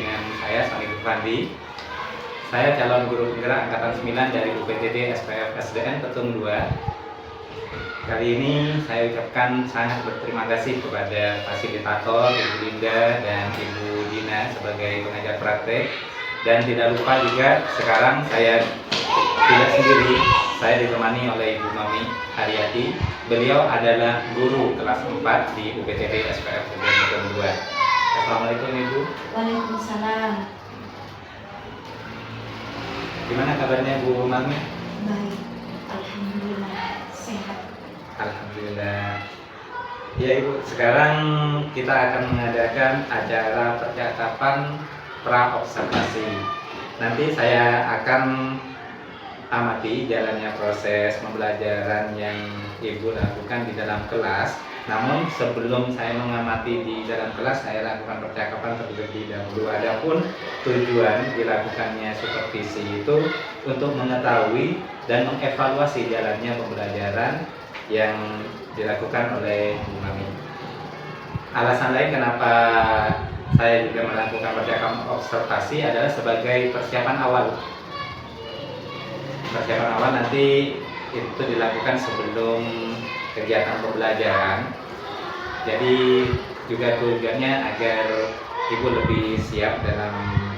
dengan saya Sony Rufandi. Saya calon guru penggerak angkatan 9 dari UPTD SPF SDN Petung 2. Kali ini saya ucapkan sangat berterima kasih kepada fasilitator Ibu Linda dan Ibu Dina sebagai pengajar praktek. Dan tidak lupa juga sekarang saya tidak sendiri, saya ditemani oleh Ibu Mami Haryati. Beliau adalah guru kelas 4 di UPTD SPF SDN Petung 2. Assalamualaikum Ibu. Waalaikumsalam. Gimana kabarnya Bu Mami? Baik, alhamdulillah sehat. Alhamdulillah. Ya Ibu, sekarang kita akan mengadakan acara percakapan pra-observasi. Nanti saya akan amati jalannya proses pembelajaran yang Ibu lakukan di dalam kelas. Namun sebelum saya mengamati di dalam kelas, saya lakukan percakapan terlebih dahulu. Adapun tujuan dilakukannya supervisi itu untuk mengetahui dan mengevaluasi jalannya pembelajaran yang dilakukan oleh Bu Mami. Alasan lain kenapa saya juga melakukan percakapan observasi adalah sebagai persiapan awal. Persiapan awal nanti itu dilakukan sebelum kegiatan pembelajaran. Jadi juga tujuannya agar Ibu lebih siap dalam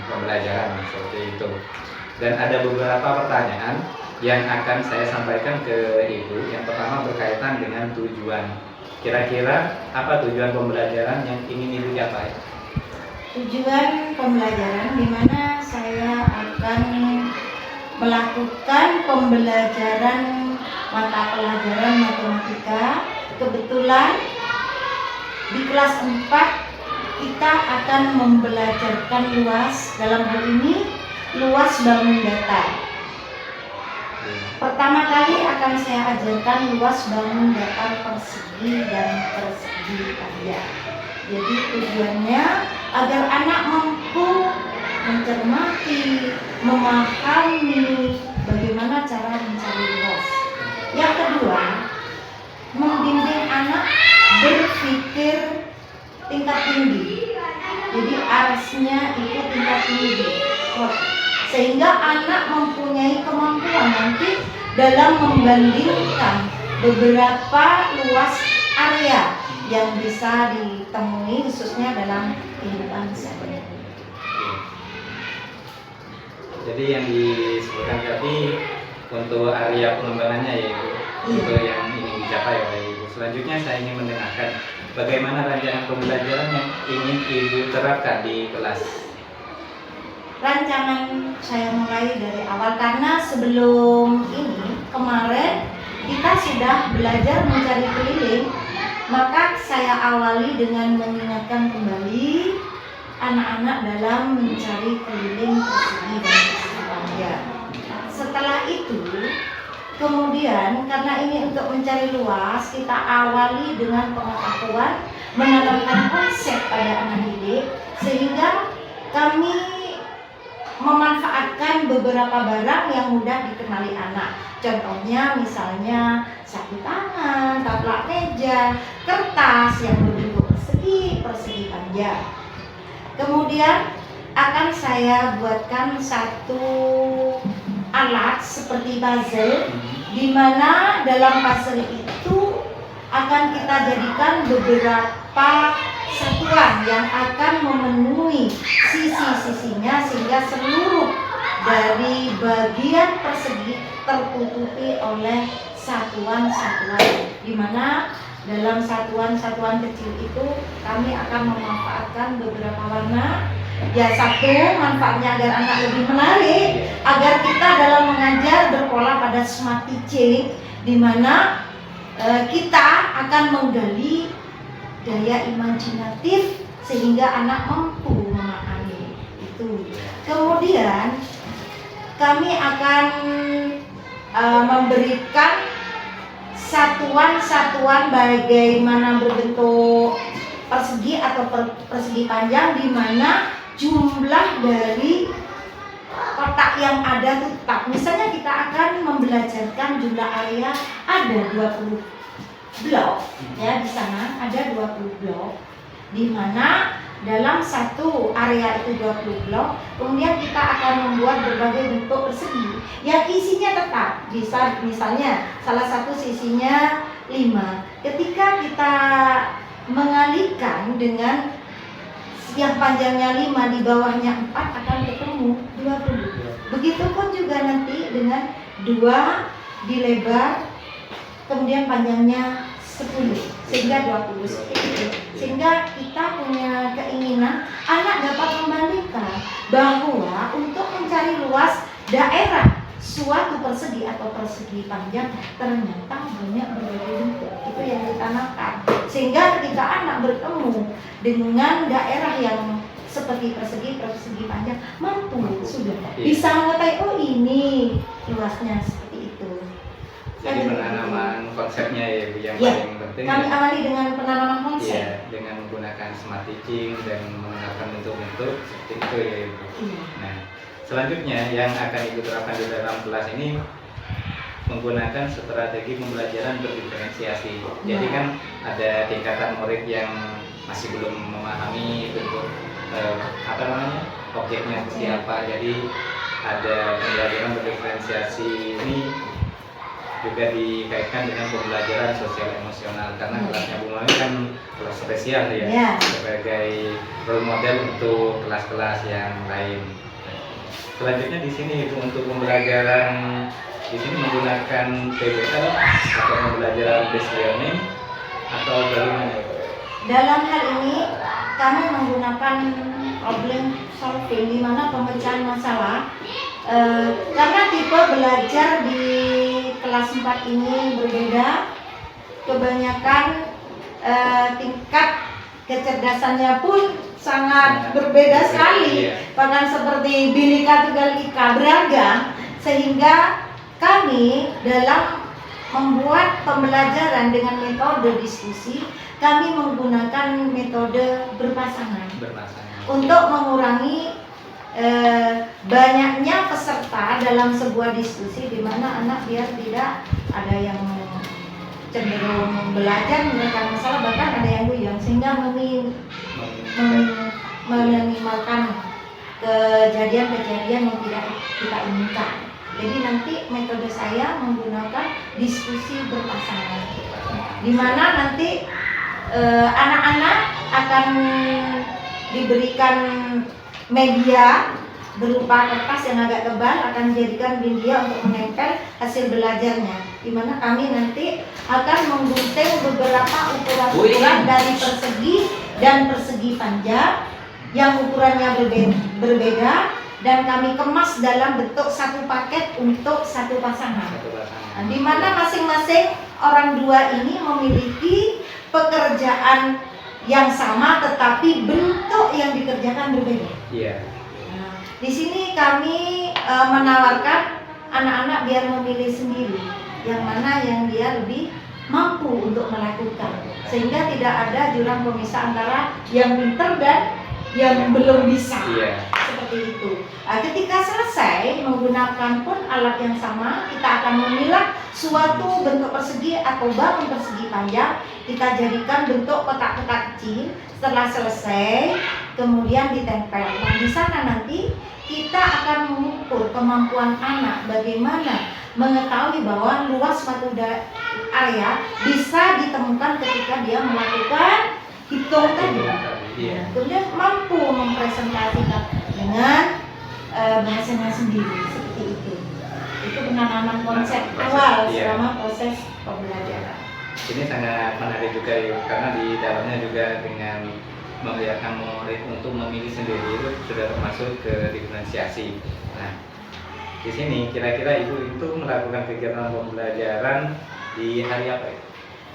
pembelajaran seperti itu. Dan ada beberapa pertanyaan yang akan saya sampaikan ke Ibu. Yang pertama berkaitan dengan tujuan. Kira-kira apa tujuan pembelajaran yang ingin Ibu capai? Tujuan pembelajaran di mana saya akan melakukan pembelajaran mata pelajaran matematika. Kebetulan di kelas 4 kita akan membelajarkan luas, dalam hal ini luas bangun datar. Pertama kali akan saya ajarkan luas bangun datar persegi dan persegi panjang. Jadi tujuannya agar anak mampu mencermati, memahami bagaimana cara mencari luas. Yang kedua, membimbing anak berpikir tingkat tinggi. Jadi arasnya itu tingkat tinggi, sehingga anak mempunyai kemampuan nanti dalam membandingkan beberapa luas area yang bisa ditemui khususnya dalam kehidupan sehari-hari. Jadi yang disebutkan tadi untuk area pengembangannya ya Ibu, untuk yang ingin dicapai oleh Ibu. Selanjutnya saya ingin mendengarkan bagaimana rancangan pembelajaran yang ingin Ibu terapkan di kelas. Rancangan saya mulai dari awal karena sebelum ini kemarin kita sudah belajar mencari keliling, maka saya awali dengan mengingatkan kembali anak-anak dalam mencari keliling persegi dan persegi panjang. Setelah itu, kemudian karena ini untuk mencari luas, kita awali dengan pengetahuan, menanamkan konsep pada anak didik, sehingga kami memanfaatkan beberapa barang yang mudah dikenali anak. Contohnya misalnya sapu tangan, taplak meja, kertas yang berbentuk persegi, persegi panjang. Kemudian akan saya buatkan satu alat seperti puzzle, di mana dalam puzzle itu akan kita jadikan beberapa satuan yang akan memenuhi sisi-sisinya sehingga seluruh dari bagian persegi tertutupi oleh satuan-satuan, di mana dalam satuan-satuan kecil itu kami akan memanfaatkan beberapa warna. Ya, satu manfaatnya agar anak lebih menarik, agar kita dalam mengajar berpola pada smart teaching, di mana kita akan menggali daya imajinatif sehingga anak mampu memahami itu. Kemudian kami akan memberikan satuan-satuan bagaimana berbentuk persegi atau persegi panjang, di mana jumlah dari kotak yang ada itu tetap. Misalnya kita akan membelajarkan jumlah area ada 20 blok, ya, di sana ada 20 blok, di mana dalam satu area itu 20 blok, kemudian kita akan membuat berbagai bentuk persegi yang isinya tetap. Bisa misalnya salah satu sisinya 5. Ketika kita mengalihkan dengan yang panjangnya 5 di bawahnya 4 akan ketemu 20. Begitupun juga nanti dengan 2 dilebar kemudian panjangnya 10 sehingga 20 seperti itu. Sehingga kita punya keinginan anak dapat membandingkan bahwa untuk mencari luas daerah suatu persegi atau persegi panjang ternyata banyak berbagai bentuk. Itu yang ditanamkan. Sehingga ketika anak bertemu dengan daerah yang seperti persegi panjang mampu sudah bisa mengetahui oh ini luasnya seperti itu. Jadi penanaman konsepnya ya Bu yang Ya, paling penting. kami awali dengan penanaman konsep. Iya, dengan menggunakan smart teaching dan menggunakan bentuk-bentuk seperti itu ya Ibu. Iya. Nah, selanjutnya yang akan Ibu terapkan di dalam kelas ini menggunakan strategi pembelajaran berdiferensiasi. Jadi kan ada tingkatan murid yang masih belum memahami bentuk apa namanya objeknya seperti apa. Jadi ada pembelajaran berdiferensiasi ini juga dikaitkan dengan pembelajaran sosial emosional karena kelasnya Bu Mami kan kelas spesial ya, sebagai role model untuk kelas-kelas yang lain. Selanjutnya di sini itu untuk pembelajaran di sini menggunakan PBL atau pembelajaran based learning atau bagaimana? Dalam hal ini kami menggunakan problem solving di mana pemecahan masalah karena tipe belajar di kelas 4 ini berbeda, kebanyakan tingkat kecerdasannya pun sangat berbeda sekali, bahkan seperti Bhinneka Tunggal Ika beragam, sehingga kami dalam membuat pembelajaran dengan metode diskusi kami menggunakan metode berpasangan untuk mengurangi banyaknya peserta dalam sebuah diskusi di mana anak biar tidak ada yang cenderung belajar menyelesaikan masalah bahkan ada yang goyang sehingga meminimalkan kejadian-kejadian yang tidak kita inginkan. Jadi nanti metode saya menggunakan diskusi berpasangan di mana nanti anak-anak akan diberikan media berupa kertas yang agak tebal akan dijadikan media untuk menempel hasil belajarnya, di mana kami nanti akan menggunting beberapa ukuran dari persegi dan persegi panjang yang ukurannya berbeda dan kami kemas dalam bentuk satu paket untuk satu pasangan. Nah, di mana masing-masing orang dua ini memiliki pekerjaan yang sama tetapi bentuk yang dikerjakan berbeda. Iya. Nah, di sini kami menawarkan anak-anak biar memilih sendiri yang mana yang dia lebih mampu untuk melakukan, sehingga tidak ada jurang pemisah antara yang pintar dan yang belum bisa. Iya. Seperti itu. Nah, ketika selesai menggunakan pun alat yang sama, kita akan memilah suatu bentuk persegi atau bangun persegi panjang, kita jadikan bentuk kotak-kotak kecil. Setelah selesai, kemudian ditempel. Nah, di sana nanti kita akan mengukur kemampuan anak bagaimana mengetahui bahwa luas suatu area bisa ditemukan ketika dia melakukan hitung tadi. Kemudian mampu mempresentasikan dengan bahasanya sendiri seperti itu. Itu penanaman konsep awal selama proses pembelajaran. Ini sangat menarik juga ya, karena di dalamnya juga dengan membiarkan murid untuk memilih sendiri itu sudah termasuk ke diferensiasi. Nah, di sini kira-kira Ibu itu melakukan kegiatan pembelajaran di hari apa ya?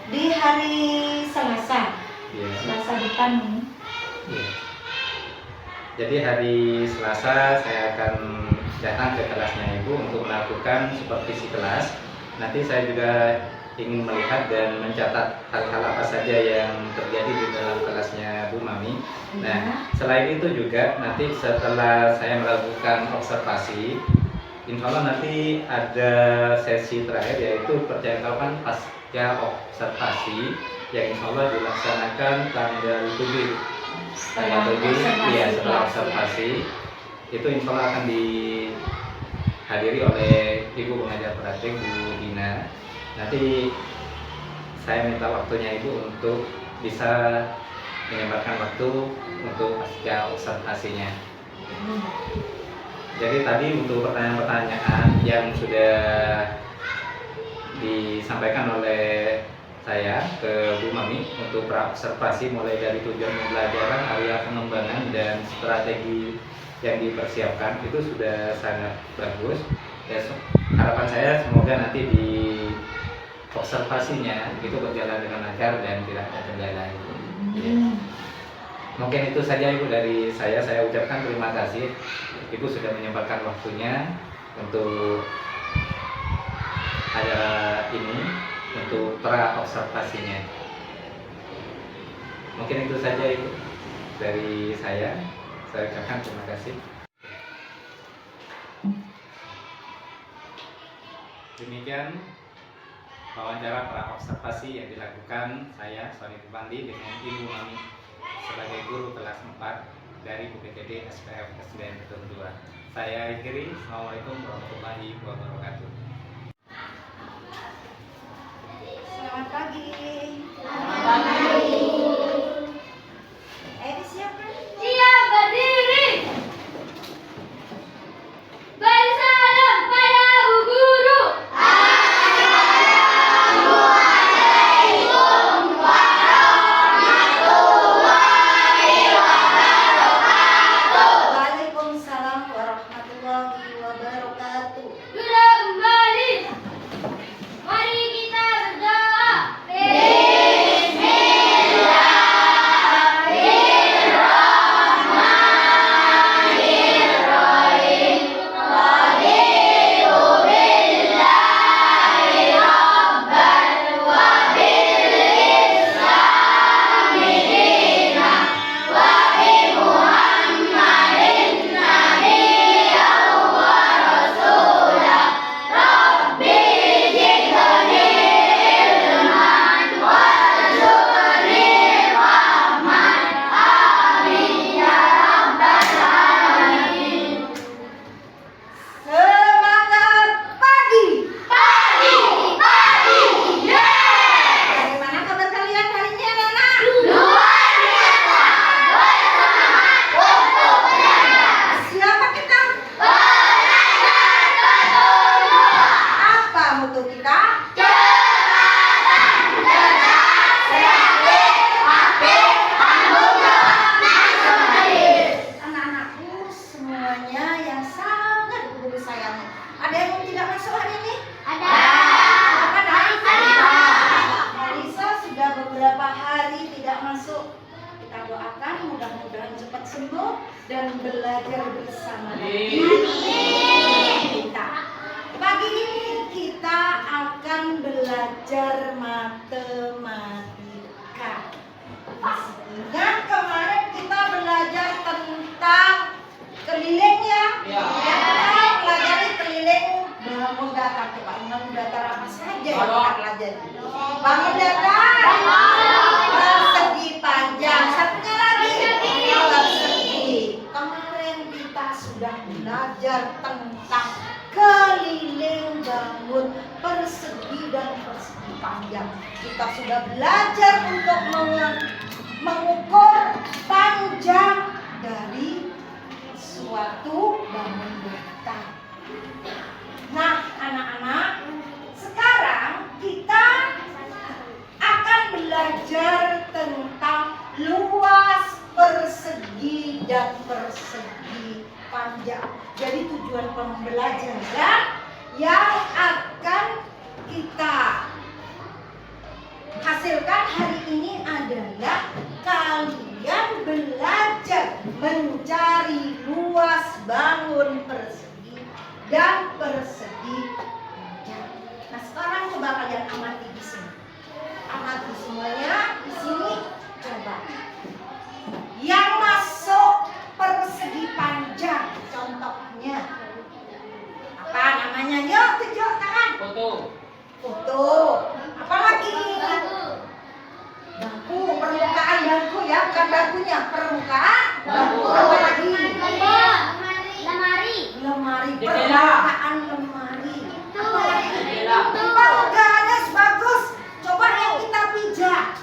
Di hari Selasa. Ya. Selasa depan ini. Ya. Jadi hari Selasa saya akan datang ke kelasnya Ibu untuk melakukan supervisi kelas. Nanti saya juga ingin melihat dan mencatat hal-hal apa saja yang terjadi di dalam kelasnya Bu Mami. Nah, selain itu juga nanti setelah saya melakukan observasi, insya Allah nanti ada sesi terakhir yaitu percakapan pasca observasi yang insya Allah dilaksanakan tanggal 7 setelah tanggal 7 observasi ya setelah kelas. observasi itu insya Allah akan dihadiri oleh Ibu pengajar praktik Bu Dina. Nanti saya minta waktunya Ibu untuk bisa menyempatkan waktu untuk pasca observasinya. Jadi tadi untuk pertanyaan-pertanyaan yang sudah disampaikan oleh saya ke Bu Mami untuk praobservasi mulai dari tujuan pembelajaran, area pengembangan dan strategi yang dipersiapkan itu sudah sangat bagus. Ya, harapan saya semoga nanti di observasinya itu berjalan dengan lancar dan tidak ada kendala. Ya. Mungkin itu saja Ibu dari saya. Saya ucapkan terima kasih Ibu sudah menyempatkan waktunya untuk acara ini, untuk pra-observasinya. Mungkin itu saja Ibu dari saya. Saya ucapkan terima kasih. Demikian wawancara pra-observasi yang dilakukan saya, Sony Pupandi, dengan Ibu Mami sebagai guru kelas 4 dari UPTD SPF SDN Betul 2. Saya akhiri. Assalamualaikum warahmatullahi wabarakatuh. Selamat pagi. Selamat pagi. Disiapkan. Siap berdiri. Bersalam pada Bu Guru. Waalaikumsalam warahmatullahi wabarakatuh. Sudah kembali. Mari kita berdoa. Semangat pagi. Pagi. Bagaimana kabar kalian hari ini anak-anak? Luar biasa. Siapa kita? Apa mutu kita? Anak-anakku semuanya yang sangat guru sayangi. Ada yang tidak masuk hari ini? Ada. Siapa Nais? Ada. Marisa sudah beberapa hari tidak masuk. Kita doakan mudah-mudahan cepat sembuh dan belajar bersama lagi. Kita. Pagi ini kita akan belajar matematika. Masih ingat kemarin kita belajar tentang keliling ya? Ya. Kita pelajari keliling bangun datar. Coba bangun datar apa saja yang kita pelajari? Bangun datar, persegi panjang. Satunya lagi persegi. Kemarin kita sudah belajar tentang keliling bangun persegi dan persegi panjang. Kita sudah belajar untuk mengukur panjang dari suatu bangun datar. Nah, anak-anak, sekarang kita akan belajar tentang luas, persegi, dan persegi panjang. Jadi tujuan pembelajaran yang akan kita hasilkan hari ini adalah kalian belajar mencari luas bangun persegi dan persegi panjang. Nah, sekarang coba kalian amati di sini. Amati semuanya di sini. Coba. Yang masuk persegi panjang, contohnya apa namanya? Yuk, tunjuk tangan. Foto. Apa lagi? Bangku, permukaan bangku ya, bukan bangkunya, permukaan. Apa lagi? Lemari. Lemari, Jendela. permukaan lemari. Apa lagi? Penggaris, bagus. Coba yang kita pijak.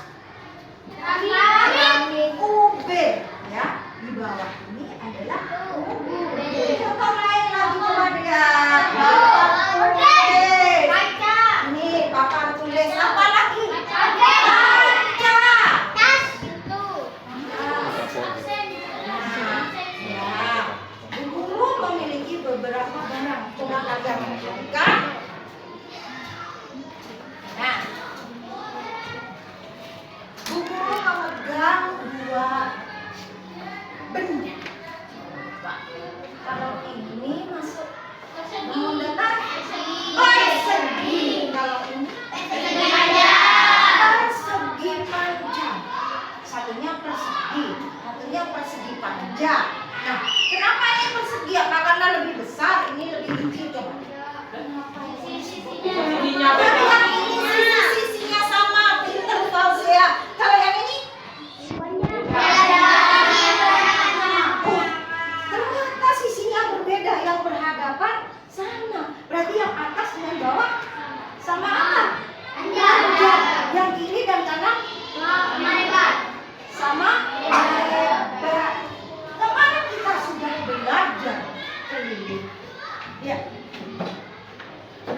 Ubin, ya. Di bawah ini adalah ubin. Contoh lain lagi coba lihat. Papan tulis. Ini papan tulis. Apa lagi? Kaca. Ya, Bu Guru memiliki beberapa barang. Coba kalian perhatikan. Nah, Bu Guru memegang dua benda. Kalau ini masuk mendengar persegi. Kalau ini persegi panjang. Satunya persegi, satunya persegi panjang. Nah, kenapa ini persegi? Apa karena lebih besar? Ini lebih kecil coba. Kenapa ini? Sisinya Kalau beda. yang ini sisi-sisinya sama, pinter Fauzia. Kalau yang ini ternyata sisinya berbeda, yang berhadapan sama. Berarti yang atas dengan bawah sama apa? Yang kiri dan kanan sama lebar. Kemarin kita sudah belajar keliling. Ya.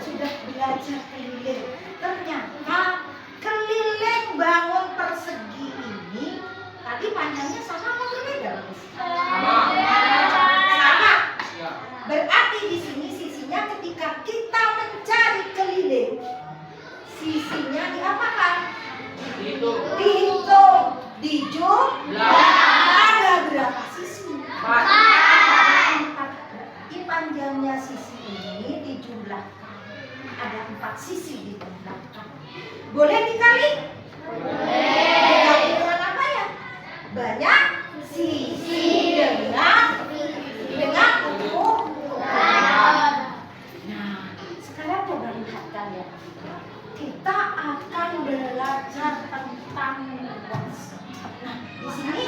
Sudah belajar keliling. Ternyata keliling bangun persegi ini tadi panjangnya sama atau berbeda? Sama. Ya. Berarti di sini sisinya ketika kita mencari keliling, sisinya diapakan? Dihitung, dijumlah. Ada berapa sisi? Empat. Berarti panjangnya sisi ini dijumlahkan. Ada 4 sisi dijumlahkan. Boleh dikali? Dikali dengan apa ya? Banyak sisi dengan ukuran. Nah, sekarang coba lihat kalian. Kita akan belajar tentang luas. Nah, di sini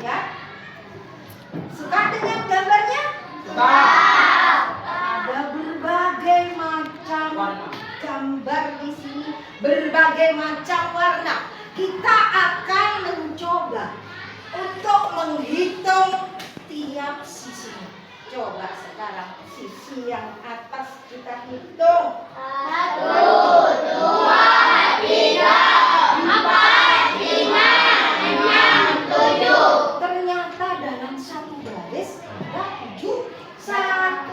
ya. Suka dengan gambarnya? Ada berbagai macam gambar di sini, berbagai macam warna. Kita akan mencoba untuk menghitung tiap sisinya. Coba sekarang sisi yang atas kita hitung. 1, 2, 3, 4, 5, 6, 7. Ternyata dalam satu baris ada 7 satuan.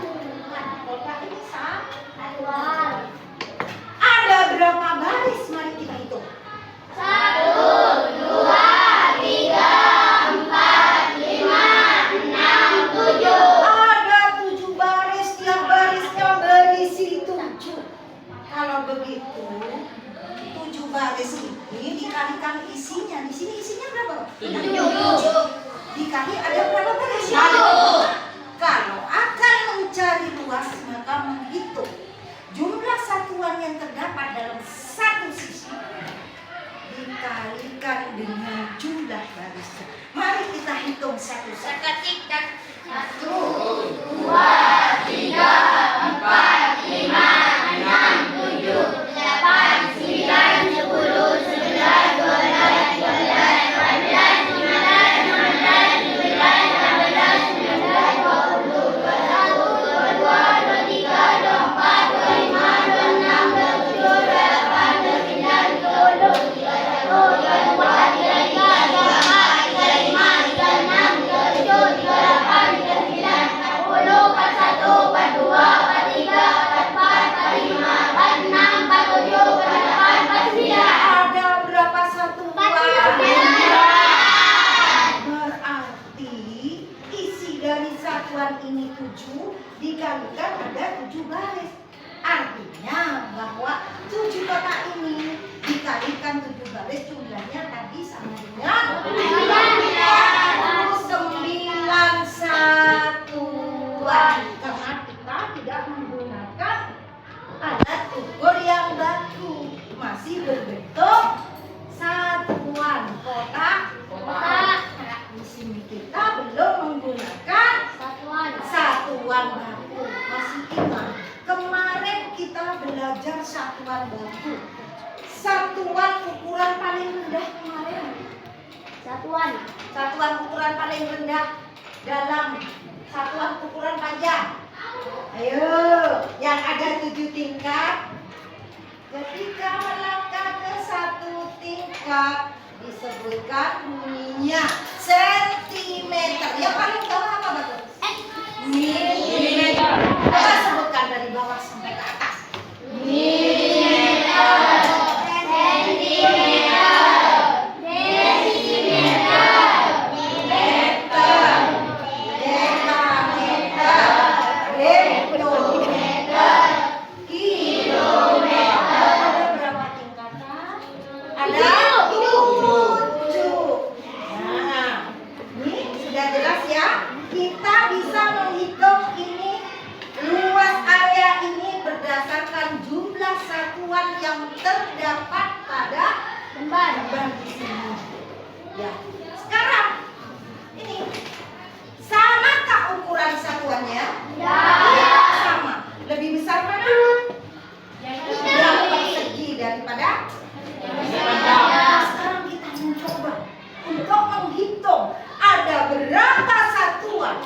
Kotak ini satuan. Ada berapa baris? Mari kita hitung. 1, 2, 3, 4, 5, 6, 7. Ada 7 baris, tiap barisnya berisi 7. Kalau begitu, 7 baris ini dikalikan isinya. Di sini isinya berapa? 7. Dikali ada berapa baris? 1. Kalau akan mencari luas, maka menghitung jumlah satuan yang terdapat dalam satu sisi dikalikan dengan jumlah barisnya. Mari kita hitung satu. Seketika. 1, 2, 3, 4, 5, 6, 7, 8, 9, 10, 11, 12, 12, 14, 15, 16, 17, 18, 19, 20, 21, 22, 23, 24, 25, 26, 27, 28, 29, 30, 31, 32, 33, 34, 35, 36, 37, 38, Ada berapa satuan? Berarti isi dari satuan ini 7 dikalikan ada 7 baris. Artinya bahwa 7 kotak ini dikalikan 7 baris jumlahnya tadi sama dengan 9 satuan. Karena kita tidak menggunakan alat ukur yang baku, masih berbentuk satuan. belajar satuan baku. Satuan ukuran paling rendah kemarin. Satuan ukuran paling rendah dalam satuan ukuran panjang. Ayo, yang ada 7 tingkat. Ketika melangkah ke 1 tingkat, disebutkan bunyinya sentimeter. Yang paling bawah apa betul? Milimeter. Coba sebutkan dari bawah sampai ke atas. Milimeter, sentimeter, desimeter, Meter, dekameter, hektometer, kilometer. Ada berapa tingkatan? Ada 7. Nah, ini sudah jelas ya. Kita bisa menghitung ini luas area ini berdasarkan jumlah satuan yang terdapat pada lembar di sini. Ya. Sekarang ini samakah ukuran satuannya? Tidak sama. Lebih besar mana? Yang persegi daripada? Nah, sekarang kita mencoba untuk menghitung ada berapa satuan.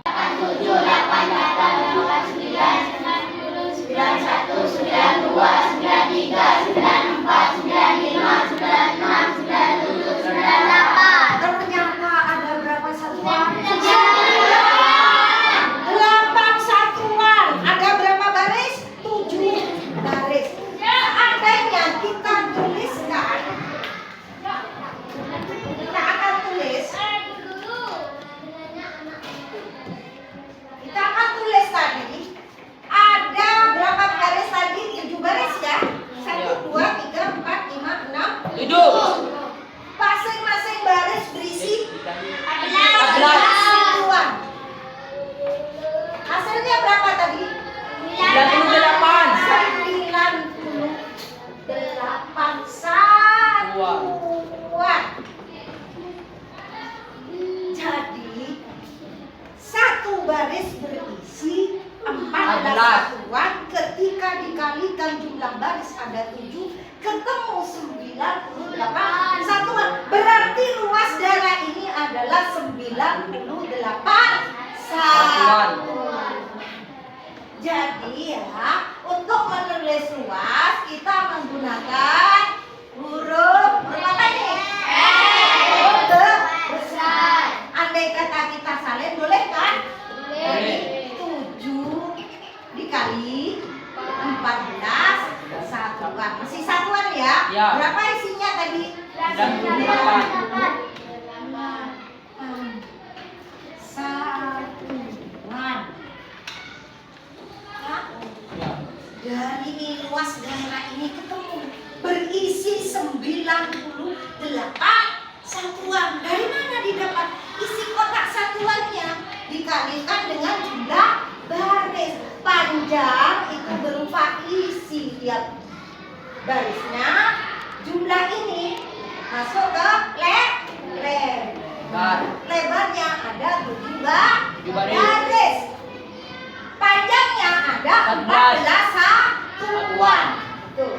7, 8, 8, 9, 10, 91, 92, 93, 94, 95, 96, 97, 98. Ternyata ada berapa satuan? 8. 8 satuan. Ada berapa baris? 7 baris. Seandainya kita tuliskan, kita akan tulis tadi ada berapa baris tadi? 7 baris ya. 1, 2, 3, 4, 5, 6, 7. Masing-masing baris berisi 14 satuan. Hasilnya berapa tadi? 98. 98 satuan. Jadi satu baris berisi 14 satuan. Ketika dikalikan jumlah baris ada 7, ketemu 98 satuan. Berarti luas darah ini adalah 98 satuan. Jadi ya, untuk menulis luas kita menggunakan huruf apa nih? Huruf besar. Andai kata kita salin boleh kan? Boleh. 7 dikali 14 satuan. Masih satuan ya? Ya. Berapa isinya tadi? 98. Satuan. Ya. Dari luas daerah ini ketemu berisi 98 satuan. Dari mana didapat? Isi kotak satuannya dikalikan dengan jumlah baris. Panjang itu berupa isi, lihat barisnya. Jumlah ini masuk ke lebar. Lebarnya ada 7 baris. Panjangnya ada 14 satuan. Tuh.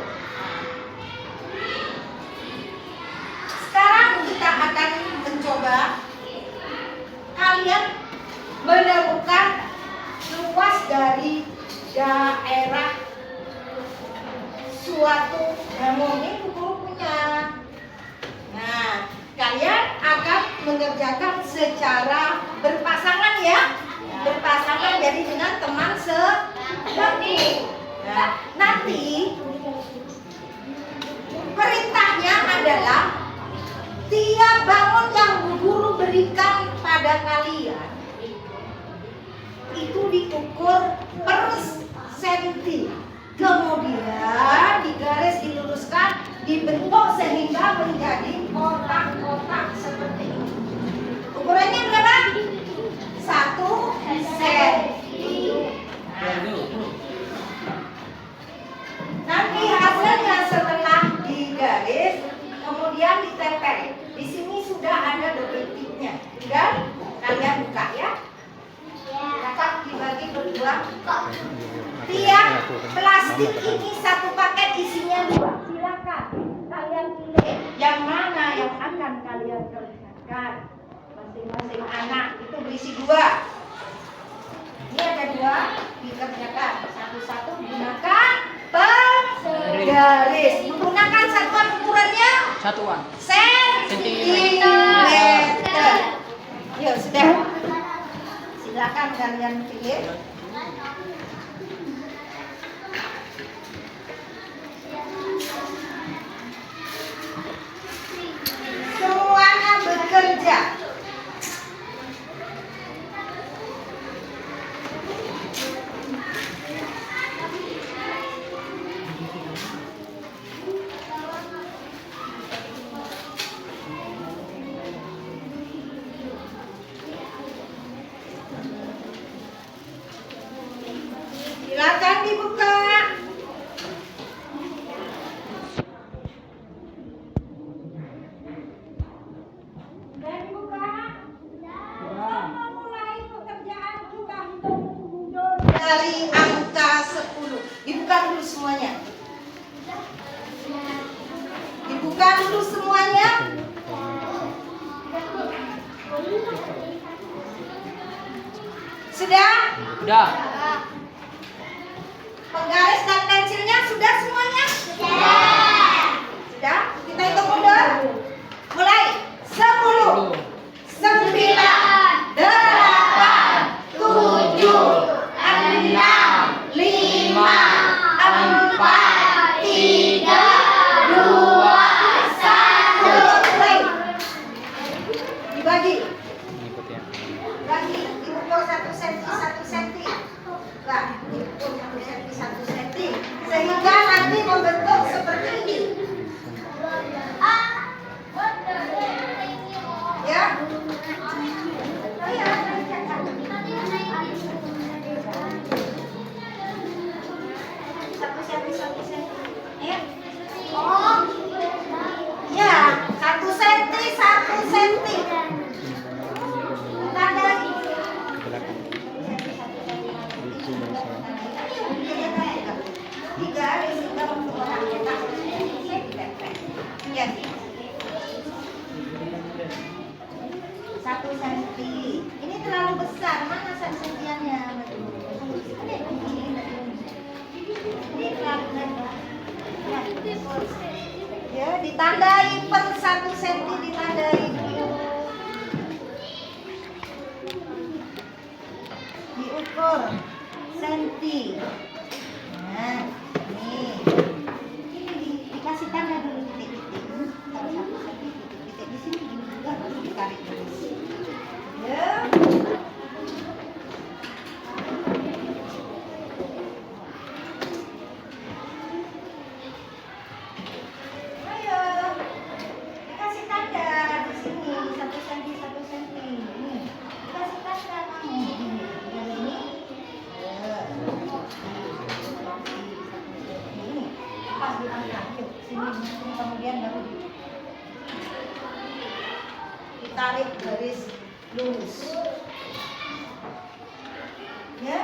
Sekarang kita akan mencoba kalian menemukan luas dari daerah suatu ini bukunya. Nah, kalian akan mengerjakan secara berpasangan ya. Berpasangan jadi dengan teman sebangku. Nah, nanti perintahnya adalah tiap bangun yang Bu Guru berikan pada kalian itu diukur per senti. Kemudian digaris, diluruskan, dibentuk sehingga menjadi kotak-kotak seperti ini. Ukurannya berapa? 1 senti. Nanti hasilnya setelah digaris, kemudian ditempel. Di sini sudah ada double tipnya. Tinggal kalian buka ya. Dapat dibagi berdua. Tiap plastik ini satu yang mana yang akan kalian kerjakan. Masing-masing anak itu berisi 2. Ini ada 2 dikerjakan satu-satu gunakan penggaris. Menggunakan satuan ukurannya Satuan. sentimeter. Yuk sudah. Silakan kalian pilih. Semuanya bekerja. Silakan dibuka. Sudah dibuka? Memulai pekerjaan kita hitung mundur dari angka 10. Dibuka dulu semuanya. Dibuka dulu semuanya. Sudah? Udah. Penggaris dan pensilnya sudah semuanya? Sudah? Kita hitung mundur. Mulai. 10, 9, 8, 7, 6, 5, 4, 3, 2, 1. Dibagi. Bagi diukur 1 cm 1 cm. Bukan, diukur 1 cm 1 cm. Sehingga nanti membentuk seperti ini. Ya. Oh ya, satu senti. Ya. Oh. Ya, 1 cm 1 cm. Tandai. Tiga sehingga untuk orang kita ya. 1 cm. Ini terlalu besar. Mana sentiannya? Ini terlalu lebar. Ya, ditandai per 1 cm ditandai dulu. Diukur senti. Nah, ini dikasih tanda dulu titik-titik. Kalau 1 cm titik-titik di sini ini juga harus ditarik dulu. Ya. Ayo, dikasih tanda di sini 1 cm 1 cm. Ini dikasih tanda kamu. Dari ini. Ini pas diangkat. Yuk, sini kemudian baru ditarik garis lurus. Ya.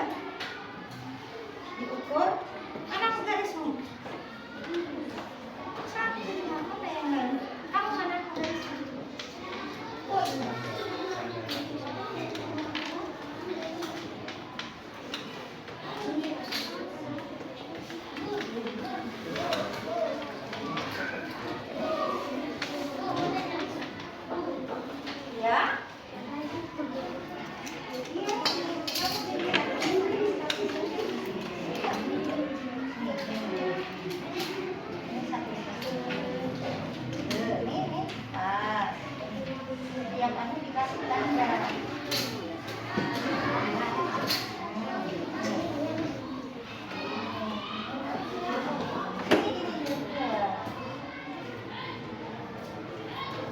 Diukur. Mana garismu? Satu. Mana yang lain? Kamu mana garismu? Oh, ini. Ya. Yang kamu dikasih tanda.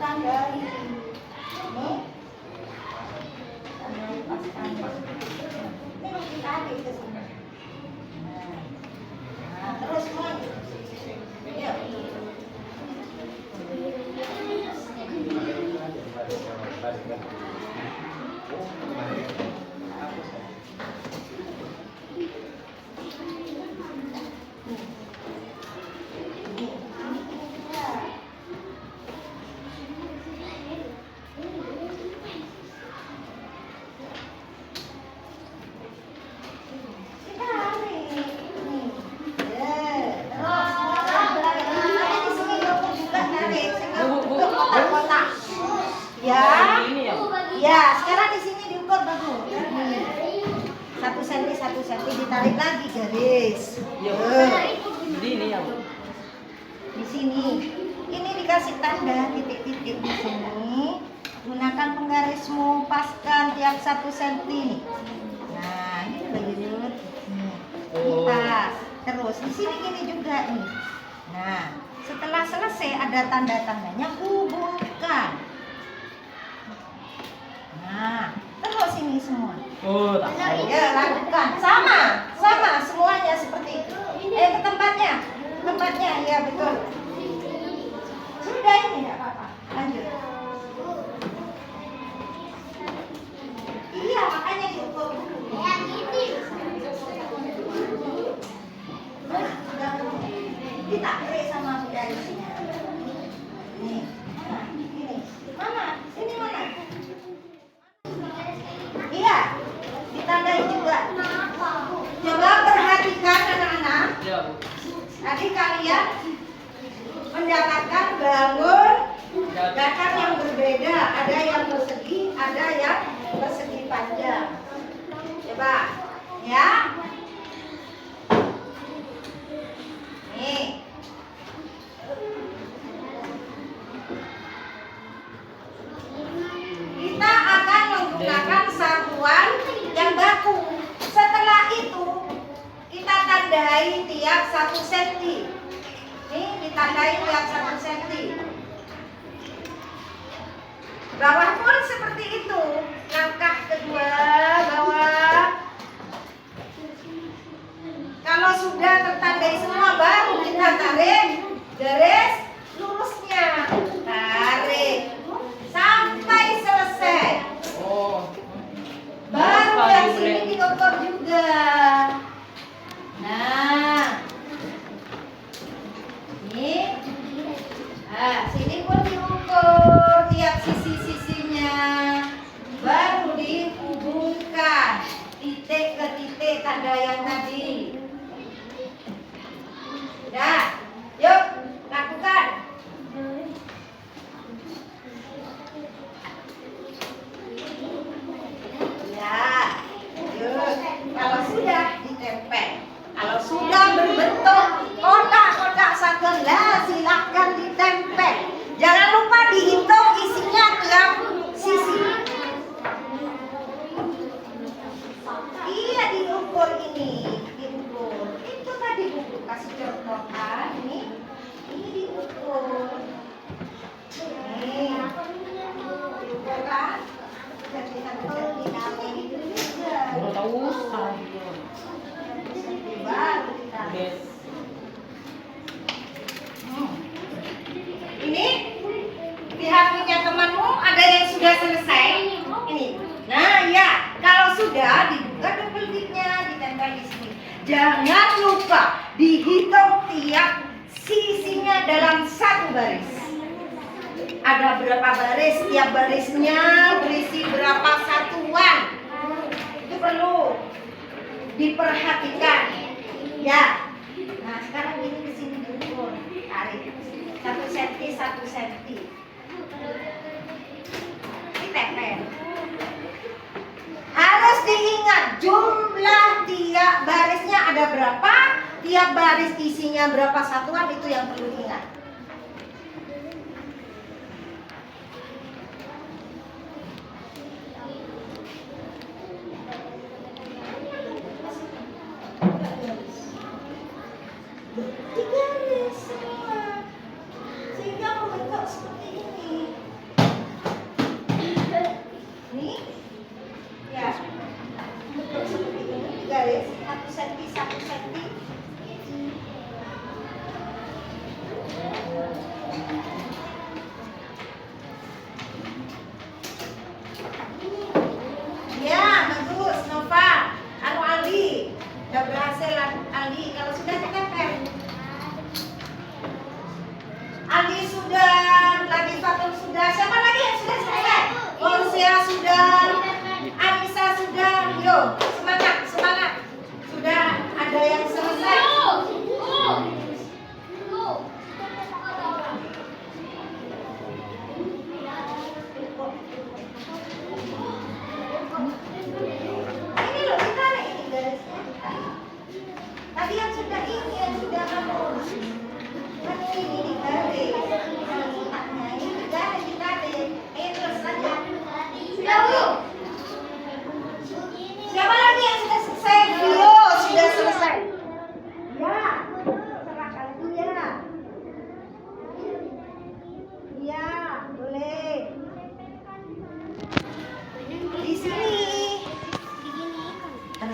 Tandai. Ini tandai pas tanda. Ini harus ditarik ke sini. Nah, terus semuanya. Yuk. 1 senti ditarik lagi garis. Iya. Jadi ini ya. Di sini. Ini dikasih tanda titik-titik di sini. Gunakan penggarismu, paskan tiap 1 senti. Nah, ini lanjut. Ini pas. Terus di sini gini juga nih. Nah, setelah selesai ada tanda-tandanya hubungkan. Nah, terus ini semua. Oh, tak tahu. Ya, lakukan. Sama semuanya seperti itu. Ke tempatnya. Tempatnya, ya betul. Sudah ini enggak apa-apa. Lanjut. Iya, makanya diukur dulu. Ditarik sama garisnya. Nih. Nah, ini. Mana? Ini mana? Iya. Ditandai juga. Coba perhatikan anak-anak. Iya. Tadi kalian mendapatkan bangun datar yang berbeda. Ada yang persegi, ada yang persegi panjang. Coba, ya. Nih. Kita akan menggunakan satuan yang baku. Setelah itu kita tandai tiap 1 senti. Nih ditandai tiap 1 senti. Bawah pun seperti itu. Langkah kedua bawah. Kalau sudah tertandai semua baru kita tarik garis lurusnya. Tarik sampai selesai. Oh. Baru yang sini diukur juga. Nah, ini, sini pun diukur tiap sisi-sisinya. Baru dihubungkan titik ke titik tanda yang tadi. Nah, yuk lakukan. Ya, yuk. Kalau sudah ditempel, kalau sudah berbentuk kotak-kotak sakelah, silakan ditempel. Jangan lupa dihitung isinya tiap sisi. Iya, diukur ini, diukur. Itu tadi buku kasih contohkan ini diukur. Nih, diukur kan? Jadi satu-satu ini juga. Baru tahu saya. Baru ditarik. Yes. Ini pihak punya temanmu ada yang sudah selesai. Ini. Nah, ya, kalau sudah dibuka double tipnya, ditempel di sini. Jangan lupa dihitung tiap sisinya dalam 1 baris. Ada berapa baris? Tiap barisnya berisi berapa satuan? Itu perlu diperhatikan. Ya. Nah, sekarang ini ke sini diukur. Tarik 1 senti 1 senti. Ditempel. Harus diingat jumlah tiap barisnya ada berapa, tiap baris isinya berapa satuan, itu yang perlu diingat. Digaris semua sehingga membentuk seperti ini. Nih, ya, bentuk seperti ini. Digaris 1 senti 1 senti. Ya, bagus, Nova. Aldi, udah berhasil Aldi. Kalau sudah ditempel. Aldi sudah, lagi Fatul sudah. Siapa lagi yang sudah selesai? Borsia sudah, Anissa sudah. Yo, semangat, semangat. Sudah ada yang selesai.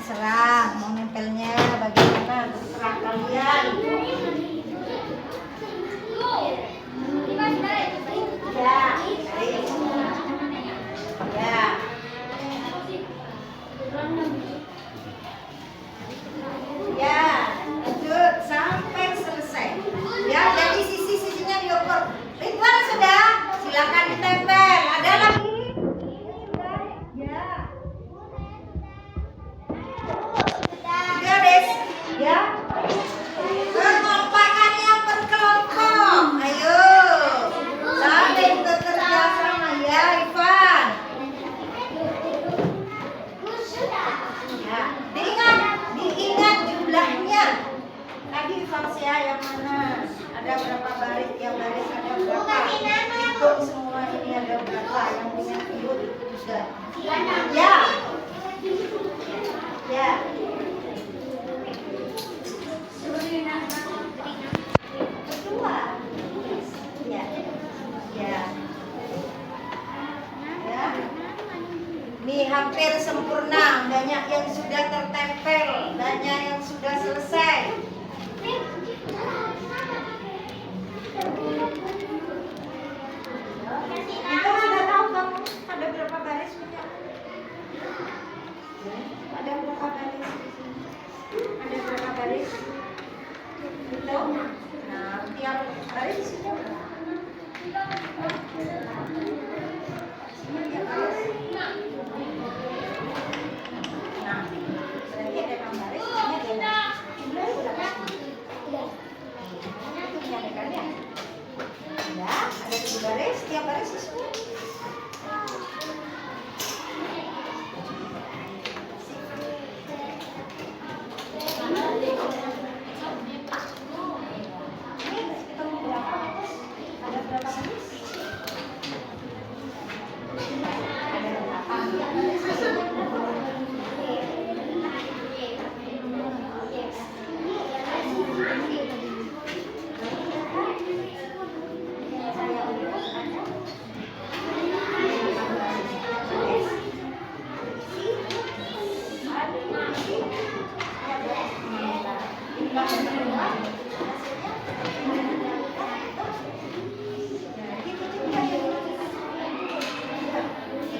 terserah mau nempelnya bagaimana, terserah kalian. Ya, ya, lanjut sampai selesai. Ya, jadi sisi-sisinya diukur. Ridwan sudah, silakan ditempel. Ada lagi? Ya. Sudah, Des. Ya. Kekompakannya per kelompok. Ayo. Saling bekerja sama ya, Ivan. Ya, diingat jumlahnya. Tadi Faksia yang mana? Ada berapa baris? Tiap baris ada berapa? Hitung semua ini ada berapa? Yang punya video itu juga. Ya. Ya. Kedua. Ya. Ya. Ya. Ini hampir sempurna, banyak yang sudah tertempel, banyak yang sudah selesai. Itu sudah tahu kamu ada berapa baris punya? Ada berapa baris? Ada berapa baris? Itu? Nah, tiap baris isinya berapa? Isinya tiap baris. Nah, berarti ada 6 baris, isinya ada jumlahnya berapa? Itu menyanyikannya. Ya, ada 7 baris, tiap baris isinya. Ini hitung berapa? Ada berapa baris? Ada 8.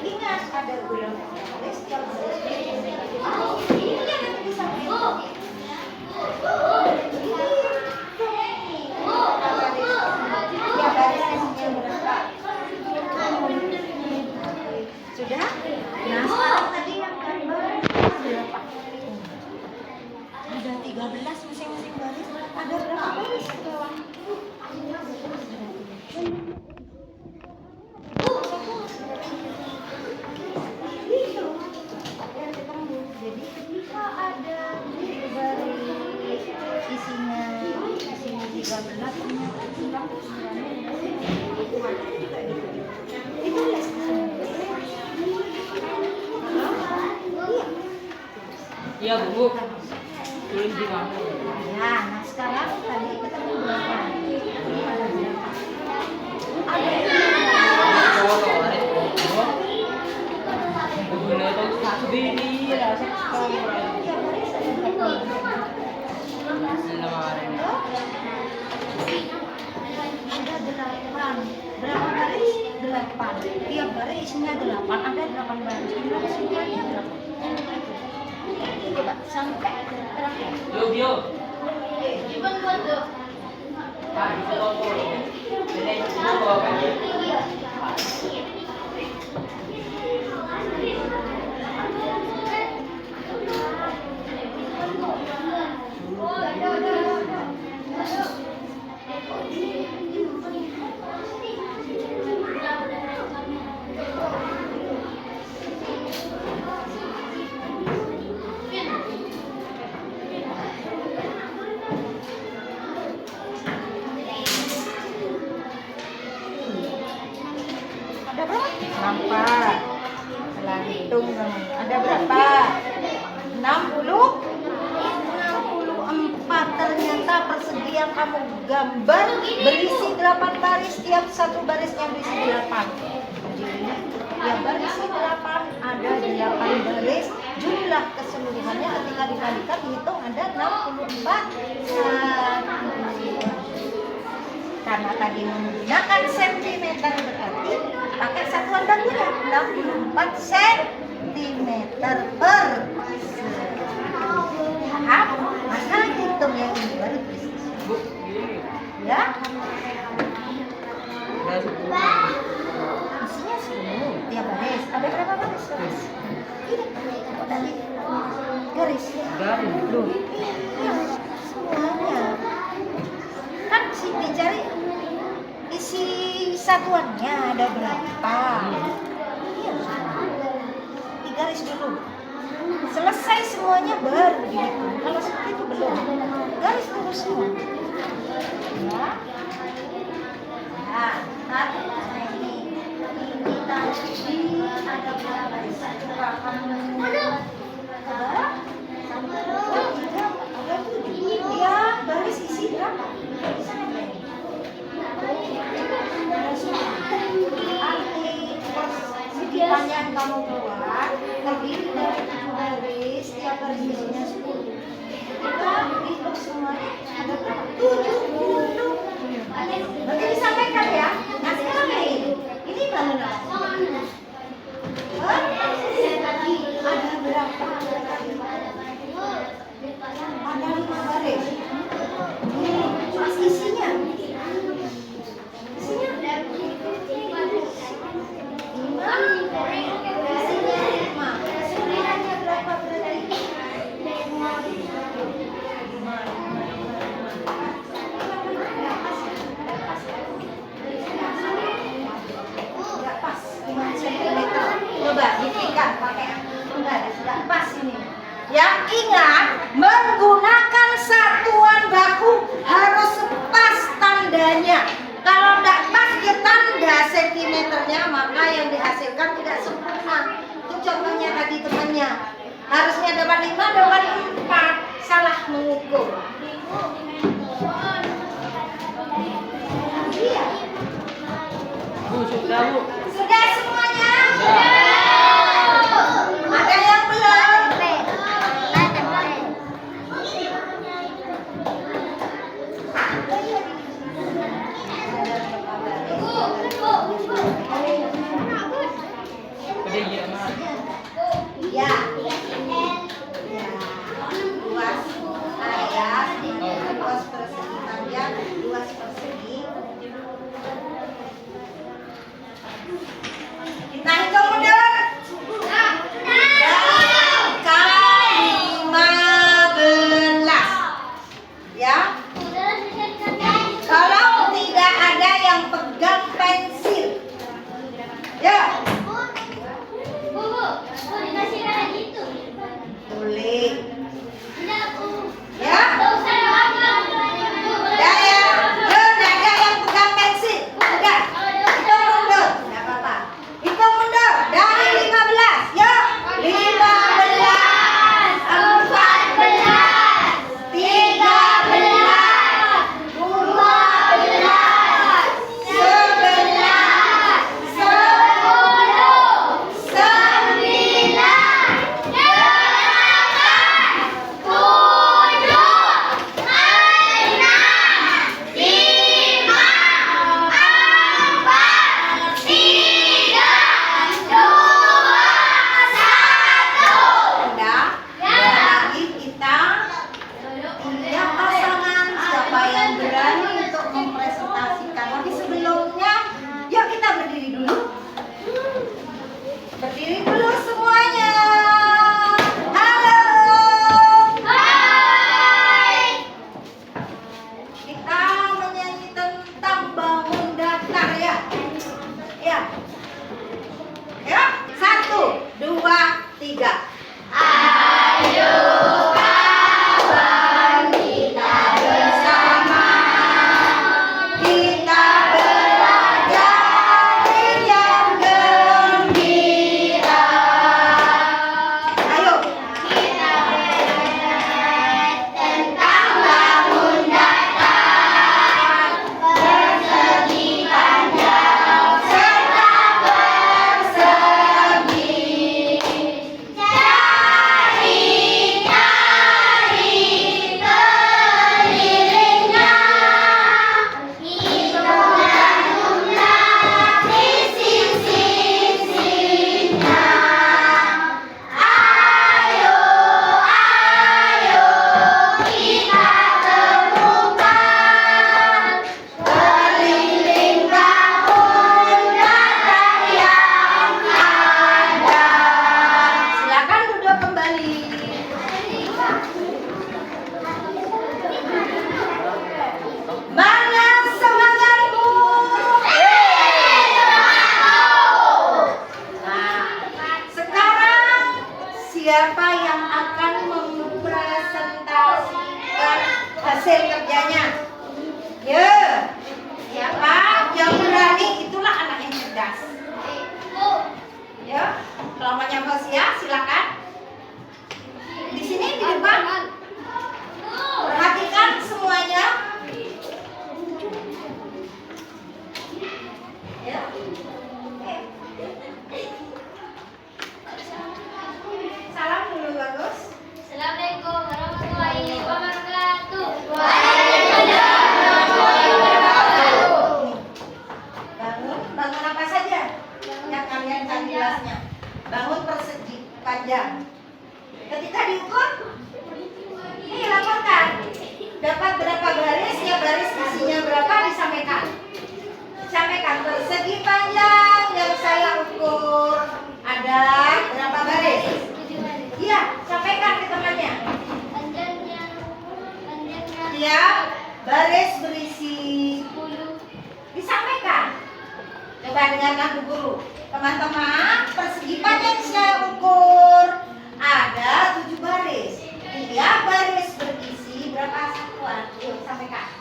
Ingat ada ulang baris tiap baris. Ini ada tulisan. Tiap baris isinya berapa? Sudah? Nah, sekarang tadi yang gambar berapa? Ada 13 masing-masing baris. Ada berapa baris di bawah? Itu yang ketemu. Jadi ketika ada baris isinya 13 ternyata tinggal 9 itu les di sini. Iya, Bu. Tulis di mana? Ya, nah sekarang tadi ketemu berapa? Ada ada 8. Berapa baris? 8. Tiap baris isinya 8. Ada 8 baris. Jumlah keseluruhannya berapa? Coba sampai terakhir. Yo. Ada berapa? Nampak. Setelah hitung kamu. Ada berapa? 64. Ternyata persegi yang kamu gambar berisi 8 baris. Tiap satu barisnya berisi 8. Jadi tiap baris 8, ada 8 baris. jumlah keseluruhannya ketika dikalikan dihitung ada 64. Karena tadi menggunakan sentimeter berarti pakai satuan bakunya 64 sentimeter per paham? Maka hitung yang ini baru presisi. Bu, ini. Ya, Ada 10. isinya 10 tiap baris. Ada berapa baris? Ini oh, tadi garis. Garis belum. Iya, semuanya. Kan dicari isi satuannya ada berapa. Iya, digaris dulu. Selesai semuanya baru dihitung. Kalau seperti itu belum. Garis dulu semua. Ya. Nah, ini tadi ada berapa baris? Berapa? Ada 7. Ya, baris isi berapa? Arti panjang kamu buat terdiri dari 7 baris, setiap baris isinya 10. Kita hitung semuanya ada berapa? 70. Nanti disampaikan ya. Nah sekarang ini bangunan. Ada berapa? Ada 5 baris. Pas isinya. Isinya 5. Keseluruhannya berapa berarti? 5. Pas 5 cm. Coba dipikir pakai enggak pas ini. Yang ingat menggunakan satuan baku harus pas tandanya. Kalau enggak pas dia tanda sentimeternya maka yang dihasilkan tidak sempurna. Itu contohnya tadi temannya. Harusnya dapat 5 dapat 4, salah mengukur. Iya. Bu, sudah bu. Sudah semuanya? Ada yang belum? Pada iya mah. Ya. Ya. hasil kerjanya. Ya, siapa yang berani itulah anak yang cerdas. Ya, kalau mau nyampesia silakan. Di sini di depan. Perhatikan semuanya. Ya. Salam dulu bagus. Assalamualaikum warahmatullahi wabarakatuh. Bangun apa saja yang kalian cari gelasnya. Bangun persegi panjang. Ketika diukur, ini laporkan. Dapat berapa baris, ya baris isinya berapa disampaikan. Sampaikan persegi panjang yang saya ukur ada berapa baris. Iya, sampaikan ke temannya. Panjangnya Iya, baris berisi 10. disampaikan. Coba dengarkan Bu Guru. Teman-teman, persegi panjang saya ukur ada 7 baris. Iya, baris berisi berapa satuan? Yuk, sampaikan.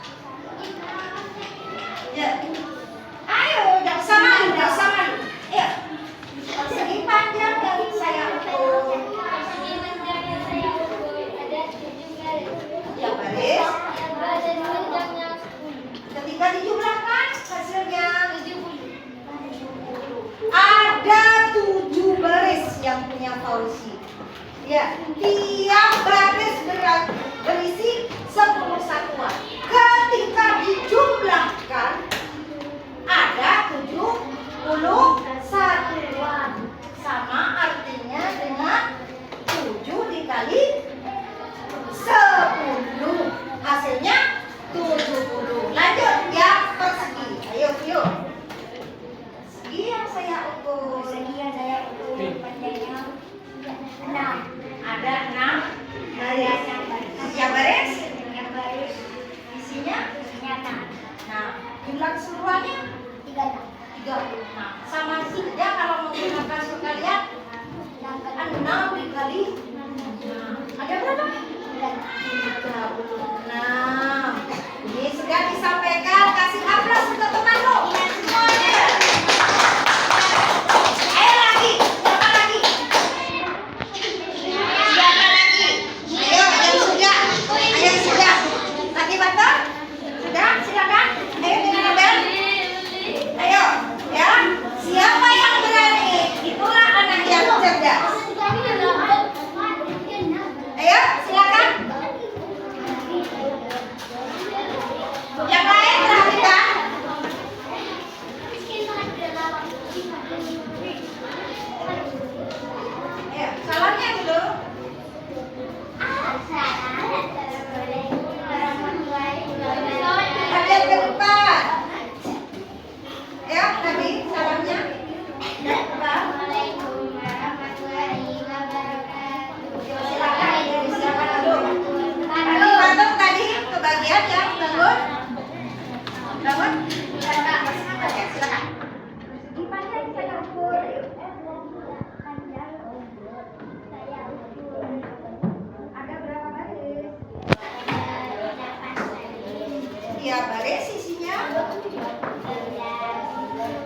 Ya. Ayo, udah usah malu, udah usah malu. Ayo. Persegi panjang yang saya ukur. Persegi panjang yang saya ukur ada 7 baris. Ya, baris. Baris panjangnya 10. Ketika dijumlahkan hasilnya 70. ada 7 baris yang punya fauzi. Ya, tiap baris berisi 10 satuan. Ketika dijumlahkan ada 70 satuan. Sama artinya dengan 7 dikali 10. Hasilnya 70. Lanjut yang persegi. Ayo, yuk. Persegi yang saya ukur. Panjangnya 6. Ada 6 baris. Setiap baris isinya. Nah, jumlah keseluruhannya 36. Sama saja kalau menggunakan perkalian 6 dikali 6. Ada berapa? 36. Ini sudah disampaikan. Kasih aplaus untuk temanmu. Semuanya. Ayo lagi. Siapa lagi? Siapa lagi? Ayo, yang sudah. Ayo yang sudah. Lagi Bator? Sudah? Silakan. Ayo dengan Abel. Ayo, ya. Siapa yang berani? Itulah anak yang cerdas. Ayo, silakan. Yang lain perhatikan. Ayo, salamnya dulu. Kalian ke depan. Ayo, Nabi, salamnya. Ke depan. Silakan, silakan dulu. Tadi Bator tadi kebagian yang bangun. Bangun. Ya, silakan. Gimana saya ukur? Ada berapa baris? Iya, baris isinya.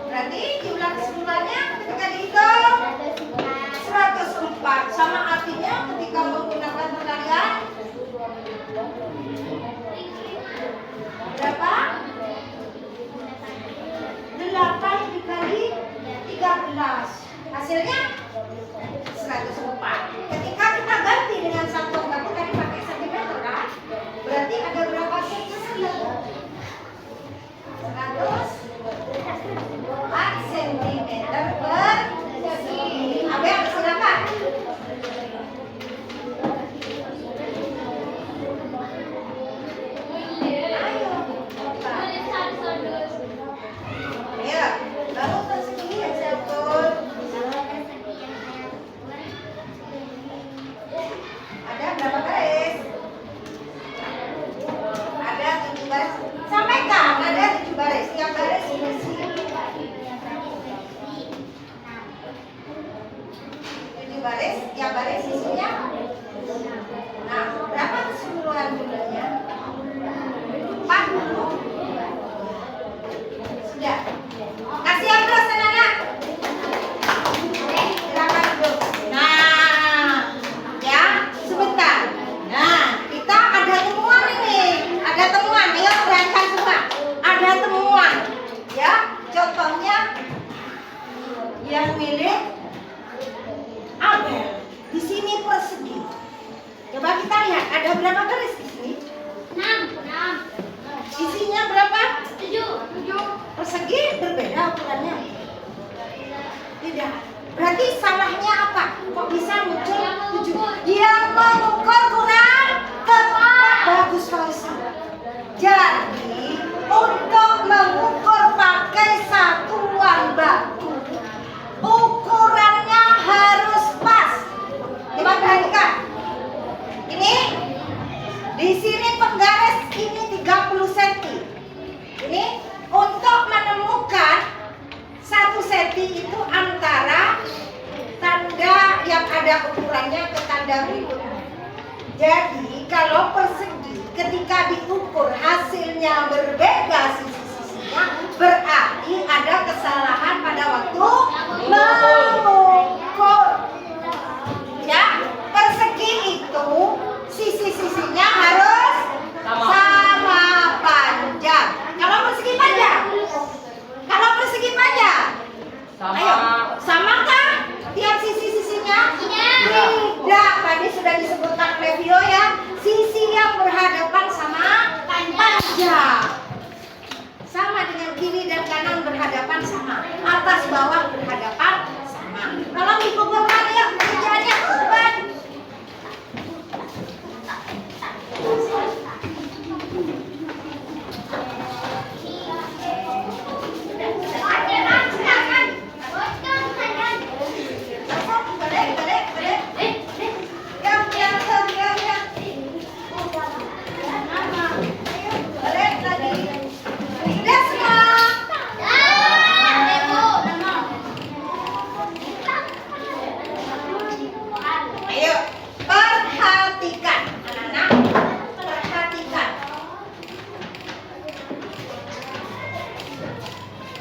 Berarti jumlah keseluruhannya ketika dihitung 104. Sama artinya ketika menggunakan perkalian berapa? 8 dikali 13. Hasilnya 104. Ketika kita ganti dengan satuan baku tadi pakai sentimeter kan? Berarti ada berapa senti? 104 cm per sisi. Abel silakan. kita lihat ada berapa garis di sini? 6. Isinya berapa? 7. Persegi berbeda ukurannya. Tidak. Berarti salahnya apa? Kok bisa muncul 7? Yang mengukur kurang tepat. Bagus Fauzi. Jadi untuk mengukur pakai satuan baku, ukurannya harus pas. Coba perhatikan. Ini di sini penggaris ini 30 cm. Ini untuk menemukan 1 cm itu antara tanda yang ada ukurannya ke tanda berikutnya. Jadi kalau persegi ketika diukur hasilnya berbeda sisi-sisinya, berarti ada kesalahan pada waktu mengukur. Ya, persegi itu sisi-sisinya harus sama panjang. Kalau persegi panjang, Sama. ayo, samakah tiap sisi-sisinya? Tidak, tadi sudah disebutkan Levio ya. Sisi yang berhadapan sama panjang. Sama dengan kiri dan kanan berhadapan sama. Atas bawah berhadapan sama. Kalau dikumpulkan ya kerjaannya cepat. Ayo, perhatikan anak-anak, perhatikan.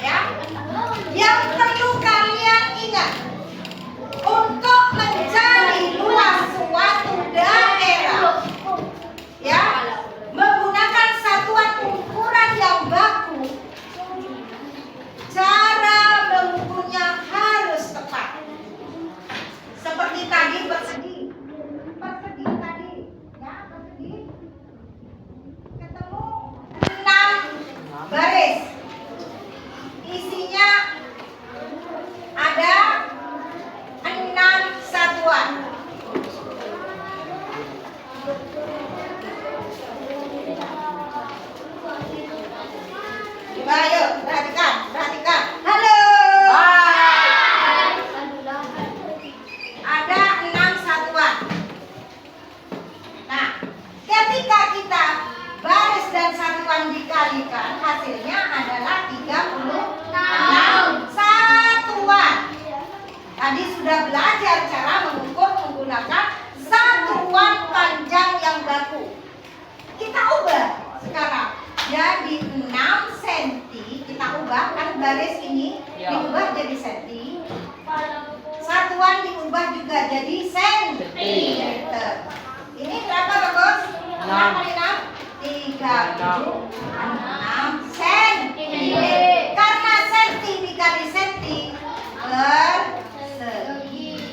Ya, yang perlu kalian ingat untuk mencari luas suatu daerah, ya, menggunakan satuan ukuran yang baku, cara mengukurnya harus tepat. Seperti tadi persegi tadi, ya persegi ketemu 6 garis, isinya ada 6 satuan. Coba ayo perhatikan. Halo. Ada 6 satuan. Nah, ketika kita baris dan satuan dikalikan, hasilnya adalah 36 satuan. Tadi sudah belajar cara mengukur menggunakan satuan panjang yang baku. Kita ubah sekarang jadi 6 cm. Kita ubah kan garis ini diubah jadi cm. Satuan diubah juga jadi sentimeter. Ini berapa Bagus? 6 kali 6 36 cm. Karena senti dikali senti persegi.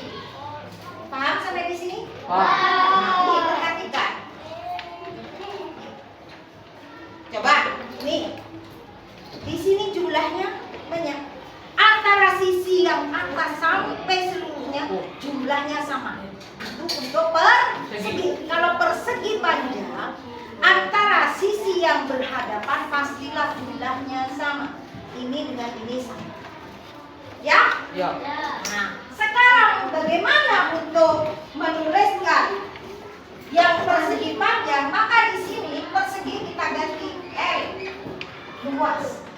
Paham sampai di sini? Nah, ini perhatikan. Coba, nih. Di sini jumlahnya banyak. Antara sisi yang atas sampai seluruhnya jumlahnya sama. Itu untuk persegi. Kalau persegi panjang, antara sisi yang berhadapan pastilah jumlahnya sama. Ini dengan ini sama. Ya? Ya. Nah, sekarang bagaimana untuk menuliskan yang persegi panjang? Maka di sini persegi kita ganti L.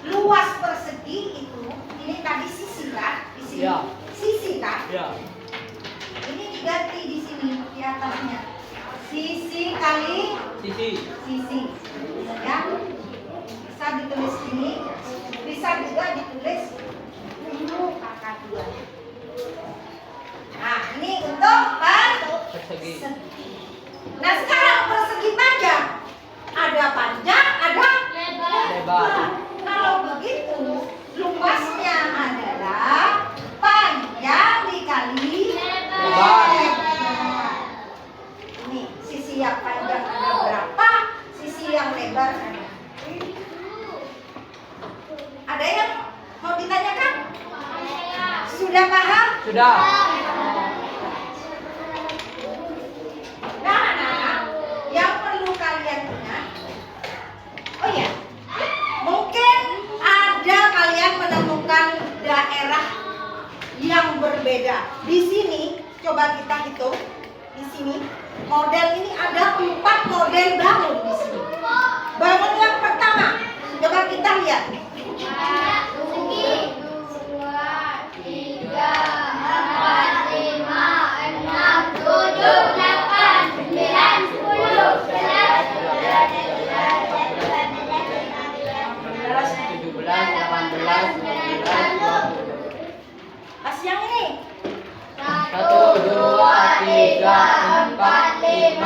Luas persegi itu, ini tadi sisi kan? Di sini Ya. sisi kan? Ya. Ini diganti di sini di atasnya. Sisi kali sisi. Ya. Bisa ditulis ini, bisa juga ditulis kakak 2. Nah, ini untuk persegi. Nah, sekarang persegi panjang. Ada panjang, ada Lebar. Kalau begitu, luasnya adalah panjang dikali Lebar. Ini sisi yang yang panjang ada berapa, sisi yang lebar ada. Ada yang mau ditanyakan? Sudah paham? Sudah. Nah, anak-anak, yang perlu kalian ingat, oh ya, mungkin ada kalian menemukan daerah yang berbeda. Di sini, coba kita hitung. Di sini, model ini ada 4 model bangun di sini. Bangun yang pertama, coba kita lihat. 17, 18, 19, 20. Pas yang ini. 1, 2, 3, 4, 5,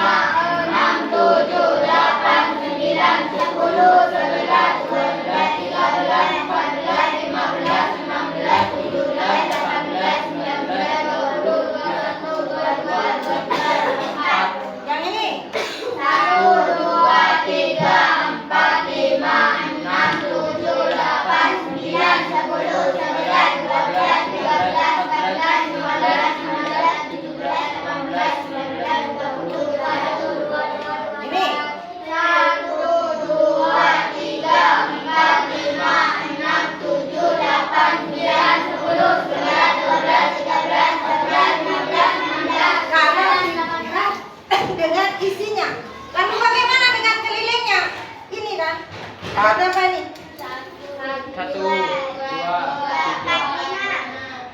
6, 7, 8, 9, 10, 11, 12, 13, 14, 15, 16, 17, 18, 19, 20, 21, 22, 23, 24. Yang ini. 1, 2, 3, 4, 5, 6, 7, 8, 9, 10, 11, 12, 13, 14, 15, 16, 17, 18, 19, 20, 21, 22. Ini. 1, 2, 3, 4, 5, 6, 7, 8, 9, 10, 11, 12, 13, 14, 15, 16. Kalau dilihat dengan isinya. Lalu bagaimana dengan kelilingnya? Ini kan. Ada berapa ini? 1, 2, 3.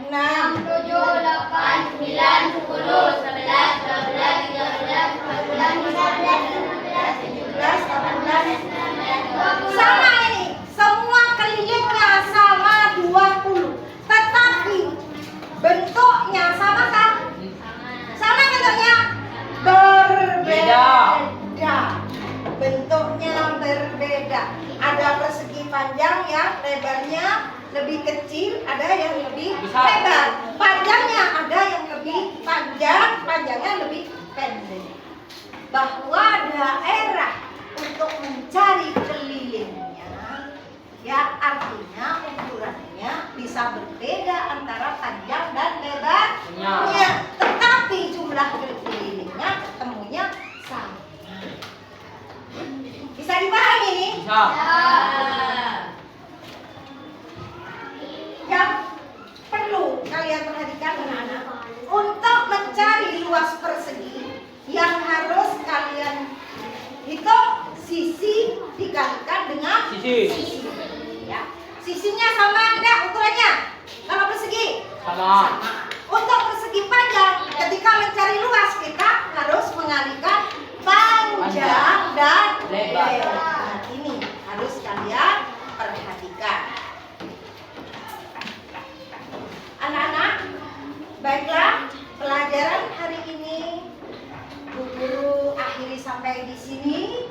6, 7, 8, 9, 10, 11, 12, 13, 14, 15, 17, 18. Sama ini. Semua kelilingnya sama 20. Tetapi bentuknya sama kan? Sama bentuknya? Berbeda. Bentuknya berbeda. Ada persegi panjang yang lebarnya lebih kecil, ada yang lebih Besar. lebar. Panjangnya ada yang lebih panjang, panjangnya lebih pendek. Bahwa daerah untuk mencari kelilingnya, ya artinya ukurannya bisa berbeda antara panjang dan lebarnya. Tetapi jumlah kelilingnya ketemunya sama. Bisa dipahami ini? Bisa. Yang perlu kalian perhatikan anak-anak, untuk mencari luas persegi yang harus kalian hitung sisi dikalikan dengan Sisi. ya. Sisinya sama enggak ukurannya? Kalau persegi Sama. Untuk persegi panjang, ketika mencari luas kita harus mengalihkan panjang dan Lebar. lebar. Ini harus kalian perhatikan. Anak-anak, baiklah, pelajaran hari ini Bu Guru akhiri sampai di sini.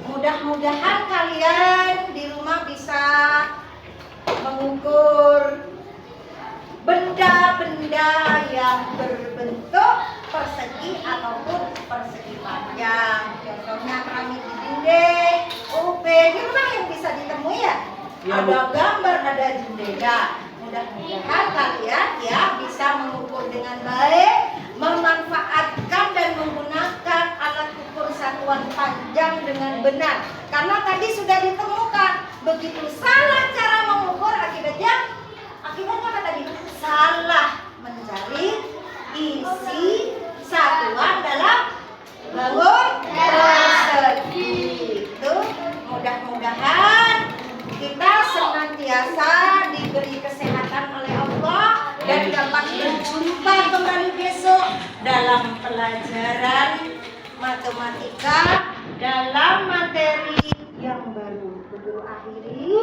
Mudah-mudahan kalian di rumah bisa mengukur benda-benda yang berbentuk persegi ataupun persegi panjang. Contohnya keramik di dinding, UP di rumah yang bisa ditemui ya. Iya, Bu. Ada gambar, ada jendela. Mudah-mudahan kalian ya bisa mengukur dengan baik, memanfaatkan dan menggunakan alat ukur satuan panjang dengan benar. Karena tadi sudah ditemukan begitu salah cara mengukur akibatnya apa tadi? Salah mencari isi satuan dalam bangun persegi. Itu mudah-mudahan kita senantiasa diberi kesehatan oleh Allah dan dapat berjumpa kembali besok dalam pelajaran matematika dalam materi yang baru. Guru akhiri,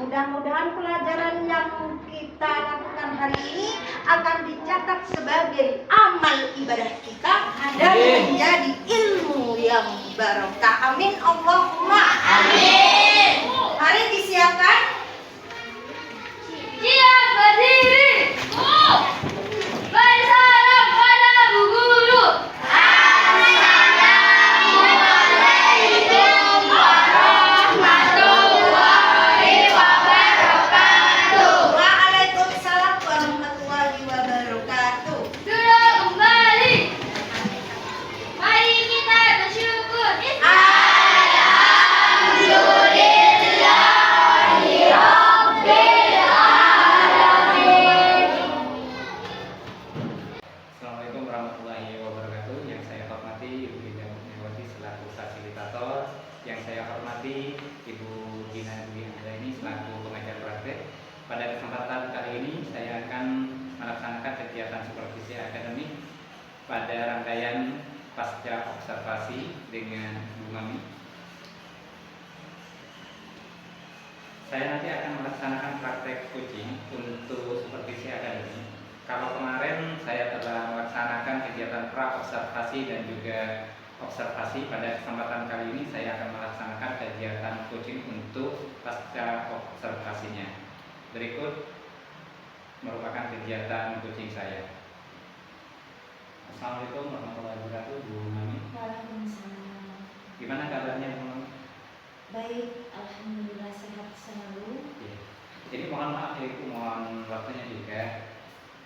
mudah-mudahan pelajaran yang kita lakukan hari ini akan dicatat sebagai amal ibadah kita dan menjadi ilmu yang barokah. Amin Allahumma amin. Mari disiapkan. Siap berdiri. Bersalam pada Bu Guru. Assalamualaikum. hormati Ibu Gina Dwi Anggraini selaku pengajar praktek. Pada kesempatan kali ini saya akan melaksanakan kegiatan supervisi akademik pada rangkaian pasca observasi dengan Bu Mami. Saya nanti akan melaksanakan praktek coaching untuk supervisi akademik. Kalau kemarin saya telah melaksanakan kegiatan pra-observasi dan juga observasi, pada kesempatan kali ini saya akan melaksanakan kegiatan coaching untuk pasca observasinya. Berikut merupakan kegiatan coaching saya. Assalamualaikum warahmatullahi wabarakatuh, Bu Mami. Waalaikumsalam. Gimana kabarnya, Bu Mami? Baik, alhamdulillah sehat selalu. Iya. Jadi mohon maaf ya, Ibu, mohon waktunya juga.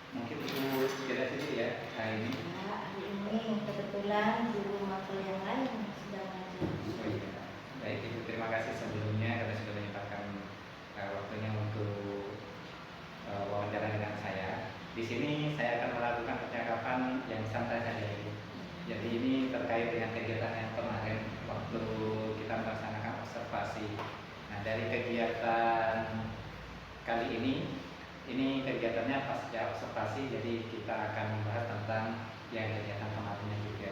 Mungkin Ibu jelas dulu ya hari ini. Ya, hari ini kebetulan guru mata yang lain sedang ngajar. Oh iya. Baik Ibu, terima kasih sebelumnya karena sudah menyempatkan waktunya untuk wawancara dengan saya. Di sini saya akan melakukan percakapan yang santai saja, Ibu. Jadi ini terkait dengan kegiatan yang kemarin waktu kita melaksanakan observasi. Nah, dari kegiatan kali ini kegiatannya pasca observasi, jadi kita akan membahas tentang yang kegiatan kemarinnya juga.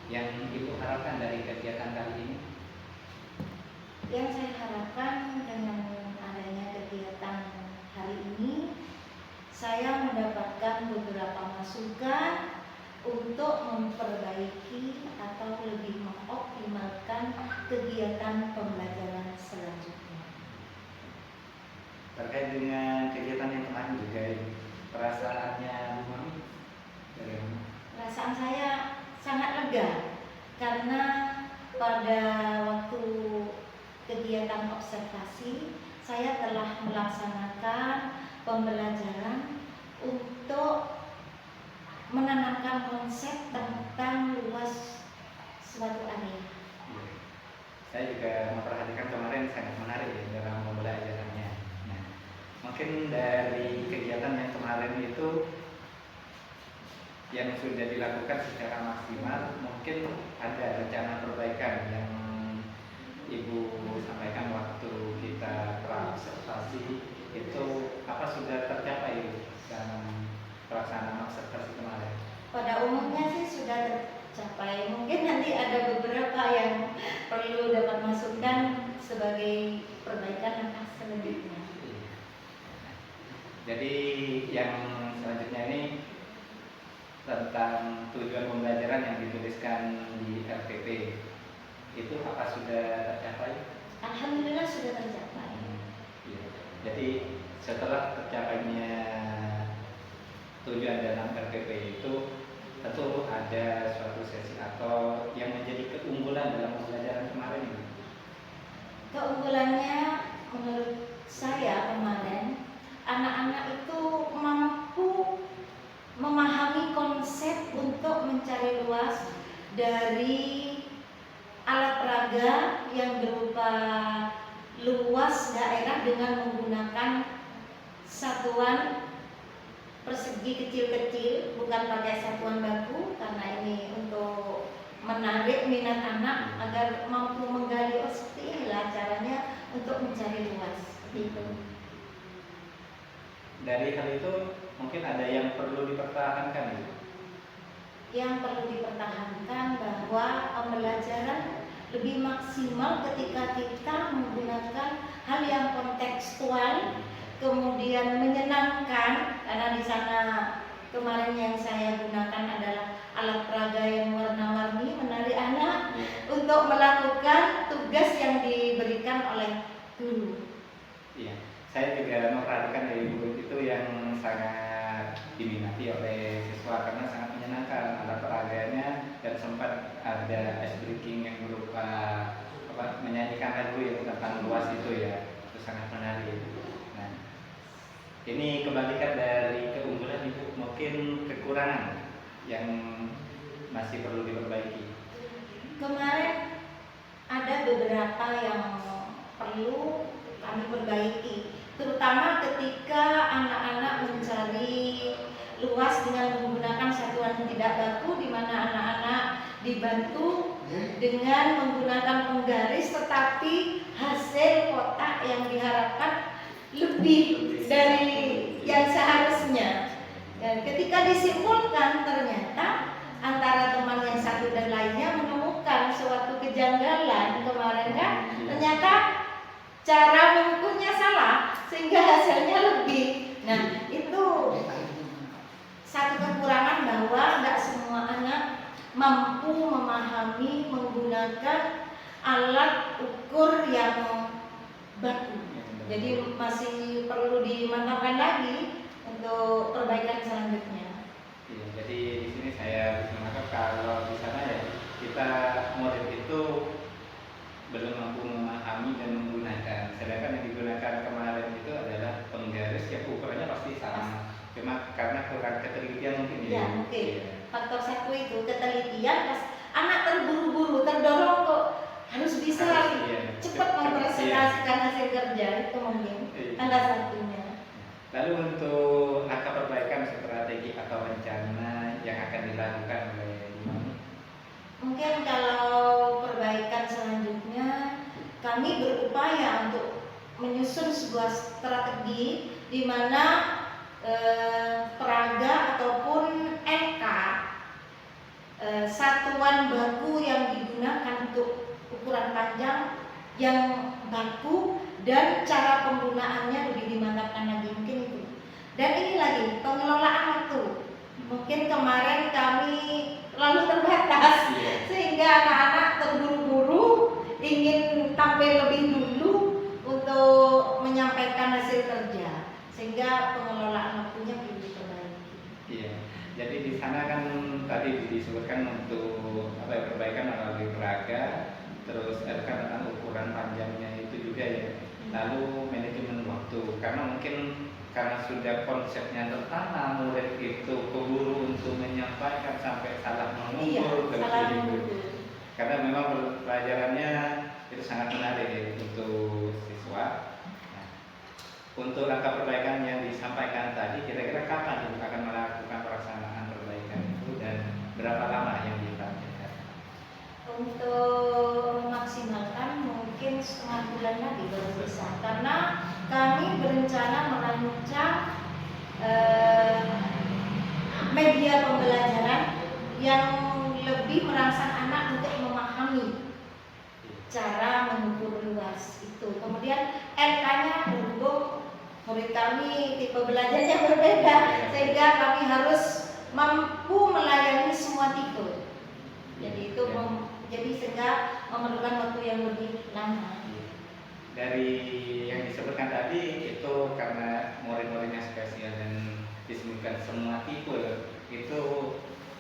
Yang Ibu harapkan dari kegiatan kali ini? Yang saya harapkan dengan adanya kegiatan hari ini, saya mendapatkan beberapa masukan untuk memperbaiki atau lebih mengoptimalkan kegiatan pembelajaran selanjutnya. Terkait dengan kegiatan yang kemarin juga, perasaannya Bu Mami bagaimana? Perasaan saya sangat lega karena pada waktu kegiatan observasi saya telah melaksanakan pembelajaran untuk menanamkan konsep tentang luas suatu area. Saya juga memperhatikan kemarin sangat menarik ya dalam pembelajarannya. Nah, mungkin dari kegiatan yang kemarin itu yang sudah dilakukan secara maksimal, mungkin ada rencana perbaikan yang Ibu sampaikan waktu kita pra-observasi itu apa sudah tercapai dalam pelaksanaan observasi kemarin? Pada umumnya sih sudah tercapai. Mungkin nanti ada beberapa yang perlu dapat masukan sebagai perbaikan langkah selanjutnya. Jadi yang selanjutnya ini tentang tujuan pembelajaran yang dituliskan di RPP itu apa sudah tercapai? Alhamdulillah sudah tercapai. Ya. Jadi setelah tercapainya tujuan dalam RPP itu tentu ada suatu sesi atau yang menjadi keunggulan dalam pembelajaran kemarin ini. Keunggulannya menurut saya kemarin, anak-anak itu mampu memahami konsep untuk mencari luas dari alat peraga yang berupa luas daerah dengan menggunakan satuan persegi kecil-kecil, bukan pakai satuan baku, karena ini untuk menarik minat anak agar mampu menggali, oh seperti inilah caranya untuk mencari luas, seperti itu. Dari hal itu mungkin ada yang perlu dipertahankan, Ibu. Yang perlu dipertahankan bahwa pembelajaran lebih maksimal ketika kita menggunakan hal yang kontekstual, kemudian menyenangkan, karena di sana kemarin yang saya gunakan adalah alat peraga yang warna-warni, menarik anak untuk melakukan tugas yang diberikan oleh guru. Iya, saya juga memperhatikan dari Ibu itu yang sangat diminati oleh siswa karena sangat menyenangkan alat peraganya, dan sempat ada ice breaking yang berupa menyanyikan lagu yang tentang luas itu ya, itu sangat menarik. Nah, ini kebalikan dari keunggulan Ibu, mungkin kekurangan yang masih perlu diperbaiki. Kemarin ada beberapa yang perlu kami perbaiki, terutama ketika anak-anak mencari luas dengan menggunakan satuan tidak baku, di mana anak-anak dibantu dengan menggunakan penggaris, tetapi hasil kotak yang diharapkan lebih dari yang seharusnya. Dan ketika disimpulkan, ternyata antara teman yang satu dan lainnya menemukan suatu kejanggalan kemarin kan, ternyata cara mengukurnya salah sehingga hasilnya lebih. Nah, itu satu kekurangan bahwa tidak semua anak mampu memahami menggunakan alat ukur yang baku. Jadi masih perlu dimantapkan lagi untuk perbaikan selanjutnya. Iya, jadi di sini saya bisa menangkap kalau di sana ya kita murid itu belum mampu memahami dan menggunakan. Sedangkan yang digunakan kemarin itu adalah penggaris yang ukurannya pasti sama. Cuma karena kurang ketelitian mungkin Ya, ya. mungkin. Iya. Faktor satu itu ketelitian, pas anak terburu-buru, terdorong kok harus bisa Iya. cepat mempresentasikan hasil kerja, itu mungkin Iya. tanda satunya. Lalu untuk langkah perbaikan strategi atau rencana yang akan dilakukan oleh Imam? Mungkin kalau perbaikan selanjutnya kami berupaya untuk menyusun sebuah strategi di mana peraga ataupun NK satuan baku yang digunakan untuk ukuran panjang yang baku dan cara penggunaannya lebih dimantapkan lagi, mungkin itu. Dan ini lagi pengelolaan waktu. Mungkin kemarin kami lalu terbatas sehingga anak-anak terburu-buru ingin tampil lebih dulu untuk menyampaikan hasil kerja, sehingga pengelolaan waktunya perlu diperbaiki. Iya. Jadi di sana kan tadi disebutkan untuk perbaikan melalui peraga, terus kan tentang ukuran panjangnya itu juga ya. Lalu manajemen waktu, karena mungkin karena sudah konsepnya tertanam, murid itu keburu untuk menyampaikan sampai salah mengukur. Salah mengukur. Karena memang pelajarannya itu sangat menarik ya untuk siswa. Nah, untuk langkah perbaikan yang disampaikan tadi, kira-kira kapan Ibu akan melakukan pelaksanaan perbaikan itu dan berapa lama yang ditargetkan? Untuk memaksimalkan mungkin setengah bulan lagi baru bisa, karena kami berencana merancang media pembelajaran yang lebih merangsang anak untuk memahami cara mengukur luas itu. Kemudian NK-nya berhubung murid kami tipe belajarnya berbeda, sehingga kami harus mampu melayani semua tipe. Jadi itu jadi sehingga memerlukan waktu yang lebih lama. Dari yang disebutkan tadi itu karena murid-muridnya spesial dan disebutkan semua tipe, itu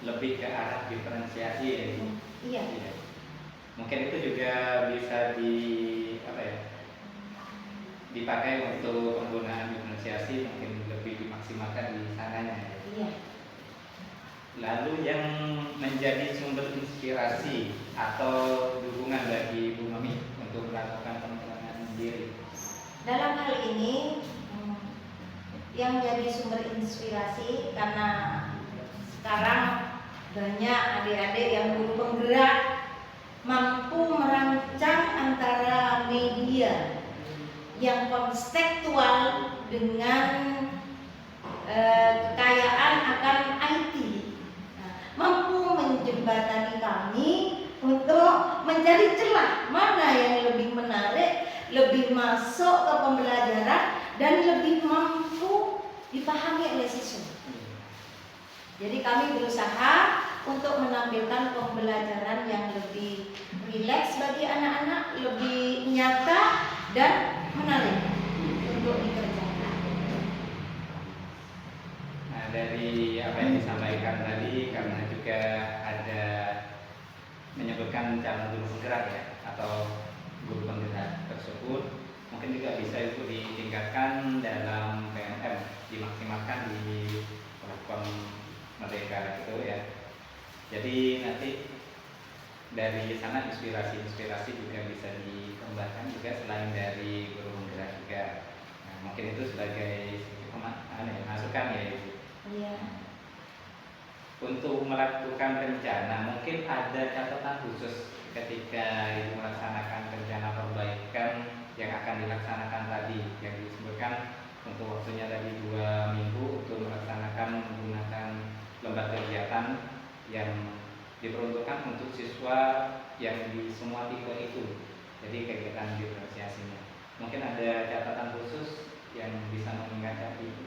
lebih ke arah diferensiasi ya. Iya. Iya. Mungkin itu juga bisa dipakai untuk penggunaan diferensiasi, mungkin lebih dimaksimalkan di sananya ya. Iya. Lalu yang menjadi sumber inspirasi atau dukungan bagi Bu Mami untuk melakukan pengembangan diri. Dalam hal ini yang menjadi sumber inspirasi karena sekarang banyak adik-adik yang guru penggerak mampu merancang antara media yang konseptual dengan kekayaan akan IT. Mampu menjembatani kami untuk mencari celah mana yang lebih menarik, lebih masuk ke pembelajaran dan lebih mampu dipahami oleh siswa. Jadi kami berusaha untuk menampilkan pembelajaran yang lebih rileks bagi anak-anak, lebih nyata dan menarik untuk dikerjakan. Nah, dari apa yang disampaikan tadi, karena juga ada menyebutkan calon guru penggerak ya, atau guru penggerak tersebut, mungkin juga bisa itu ditingkatkan dalam PNM, dimaksimalkan di platform Merdeka gitu ya. Jadi nanti dari sana inspirasi juga bisa dikembangkan juga selain dari guru penggerak juga. Nah, mungkin itu sebagai masukan ya Ibu. Iya. Untuk melakukan rencana mungkin ada catatan khusus ketika Ibu melaksanakan rencana perbaikan yang akan dilaksanakan tadi, yang disebutkan untuk waktunya tadi 2 minggu untuk melaksanakan menggunakan lembar kegiatan yang diperuntukkan untuk siswa yang di semua tipe itu. Jadi kegiatan diferensiasinya. Mungkin ada catatan khusus yang bisa mengingatkan Ibu.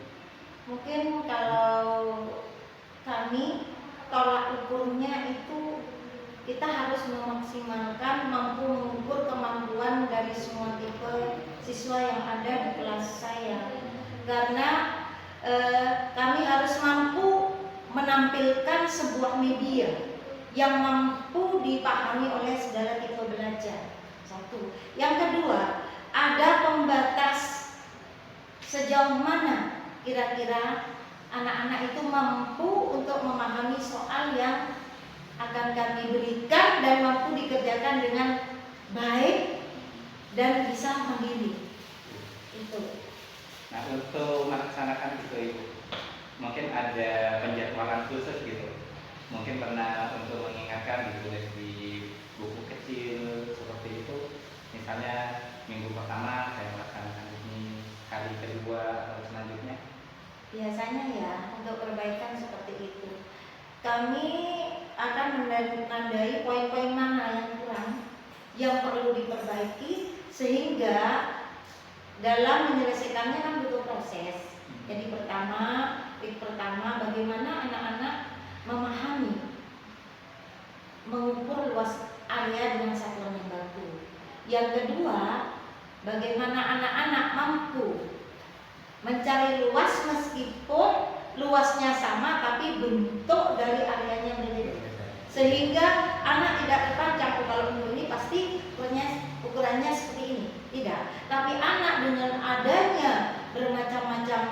Mungkin kalau kami tolak ukurnya itu kita harus memaksimalkan mampu mengukur kemampuan dari semua tipe siswa yang ada di kelas saya, karena kami harus mampu menampilkan sebuah media yang mampu dipahami oleh segala tipe belajar. Satu. Yang kedua, ada pembatas sejauh mana kira-kira anak-anak itu mampu untuk memahami soal yang akan kami berikan dan mampu dikerjakan dengan baik dan bisa mandiri. Itu. Nah, untuk melaksanakan itu Ibu, mungkin ada penjadwalan khusus gitu. Mungkin pernah untuk mengingatkan ditulis di buku kecil seperti itu. Misalnya minggu pertama saya melaksanakan ini, kali kedua atau selanjutnya. Biasanya ya untuk perbaikan seperti itu. Kami akan menandai poin-poin mana yang kurang, yang perlu diperbaiki, sehingga dalam menyelesaikannya kan butuh proses. Jadi pertama bagaimana anak-anak memahami, mengukur luas area dengan satuan yang baku. Yang kedua, bagaimana anak-anak mampu mencari luas meskipun luasnya sama tapi bentuk dari areanya berbeda, sehingga anak tidak terpancang kalau untuk ini pasti ukurannya seperti ini, tidak. Tapi anak dengan adanya bermacam-macam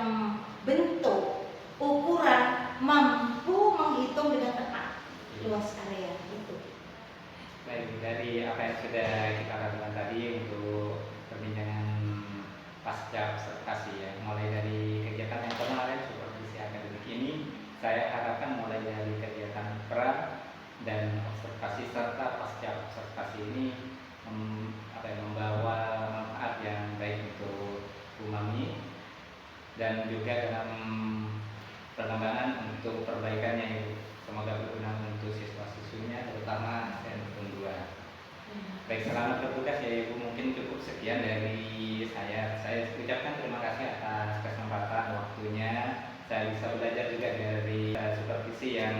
bentuk ukuran mampu menghitung dengan tepat luas area itu. Baik, dari apa yang sudah kita lakukan tadi untuk perbincangan pasca observasi ya, mulai dari kegiatan yang kemarin supervisi akademik ini, saya harapkan mulai dari kegiatan pra dan observasi serta pasca observasi ini membawa manfaat yang baik untuk Bu Mami dan juga dalam perkembangan untuk perbaikannya Ibu. Semoga berguna untuk siswa-siswinya terutama ASN 2. Baik, selamat bertugas ya Ibu. Mungkin cukup sekian dari saya. Saya ucapkan terima kasih atas kesempatan waktunya. Saya bisa belajar juga dari supervisi yang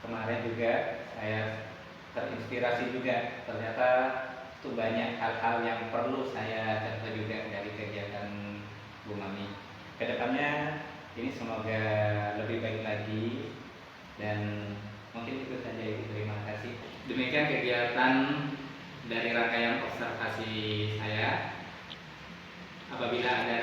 kemarin juga. Saya terinspirasi juga. Ternyata itu banyak hal-hal yang perlu saya contoh juga dari kegiatan Bu Mami. Kedepannya ini semoga lebih baik lagi dan mungkin itu saja Ibu. Terima kasih. Demikian kegiatan dari rangkaian observasi saya. Apabila ada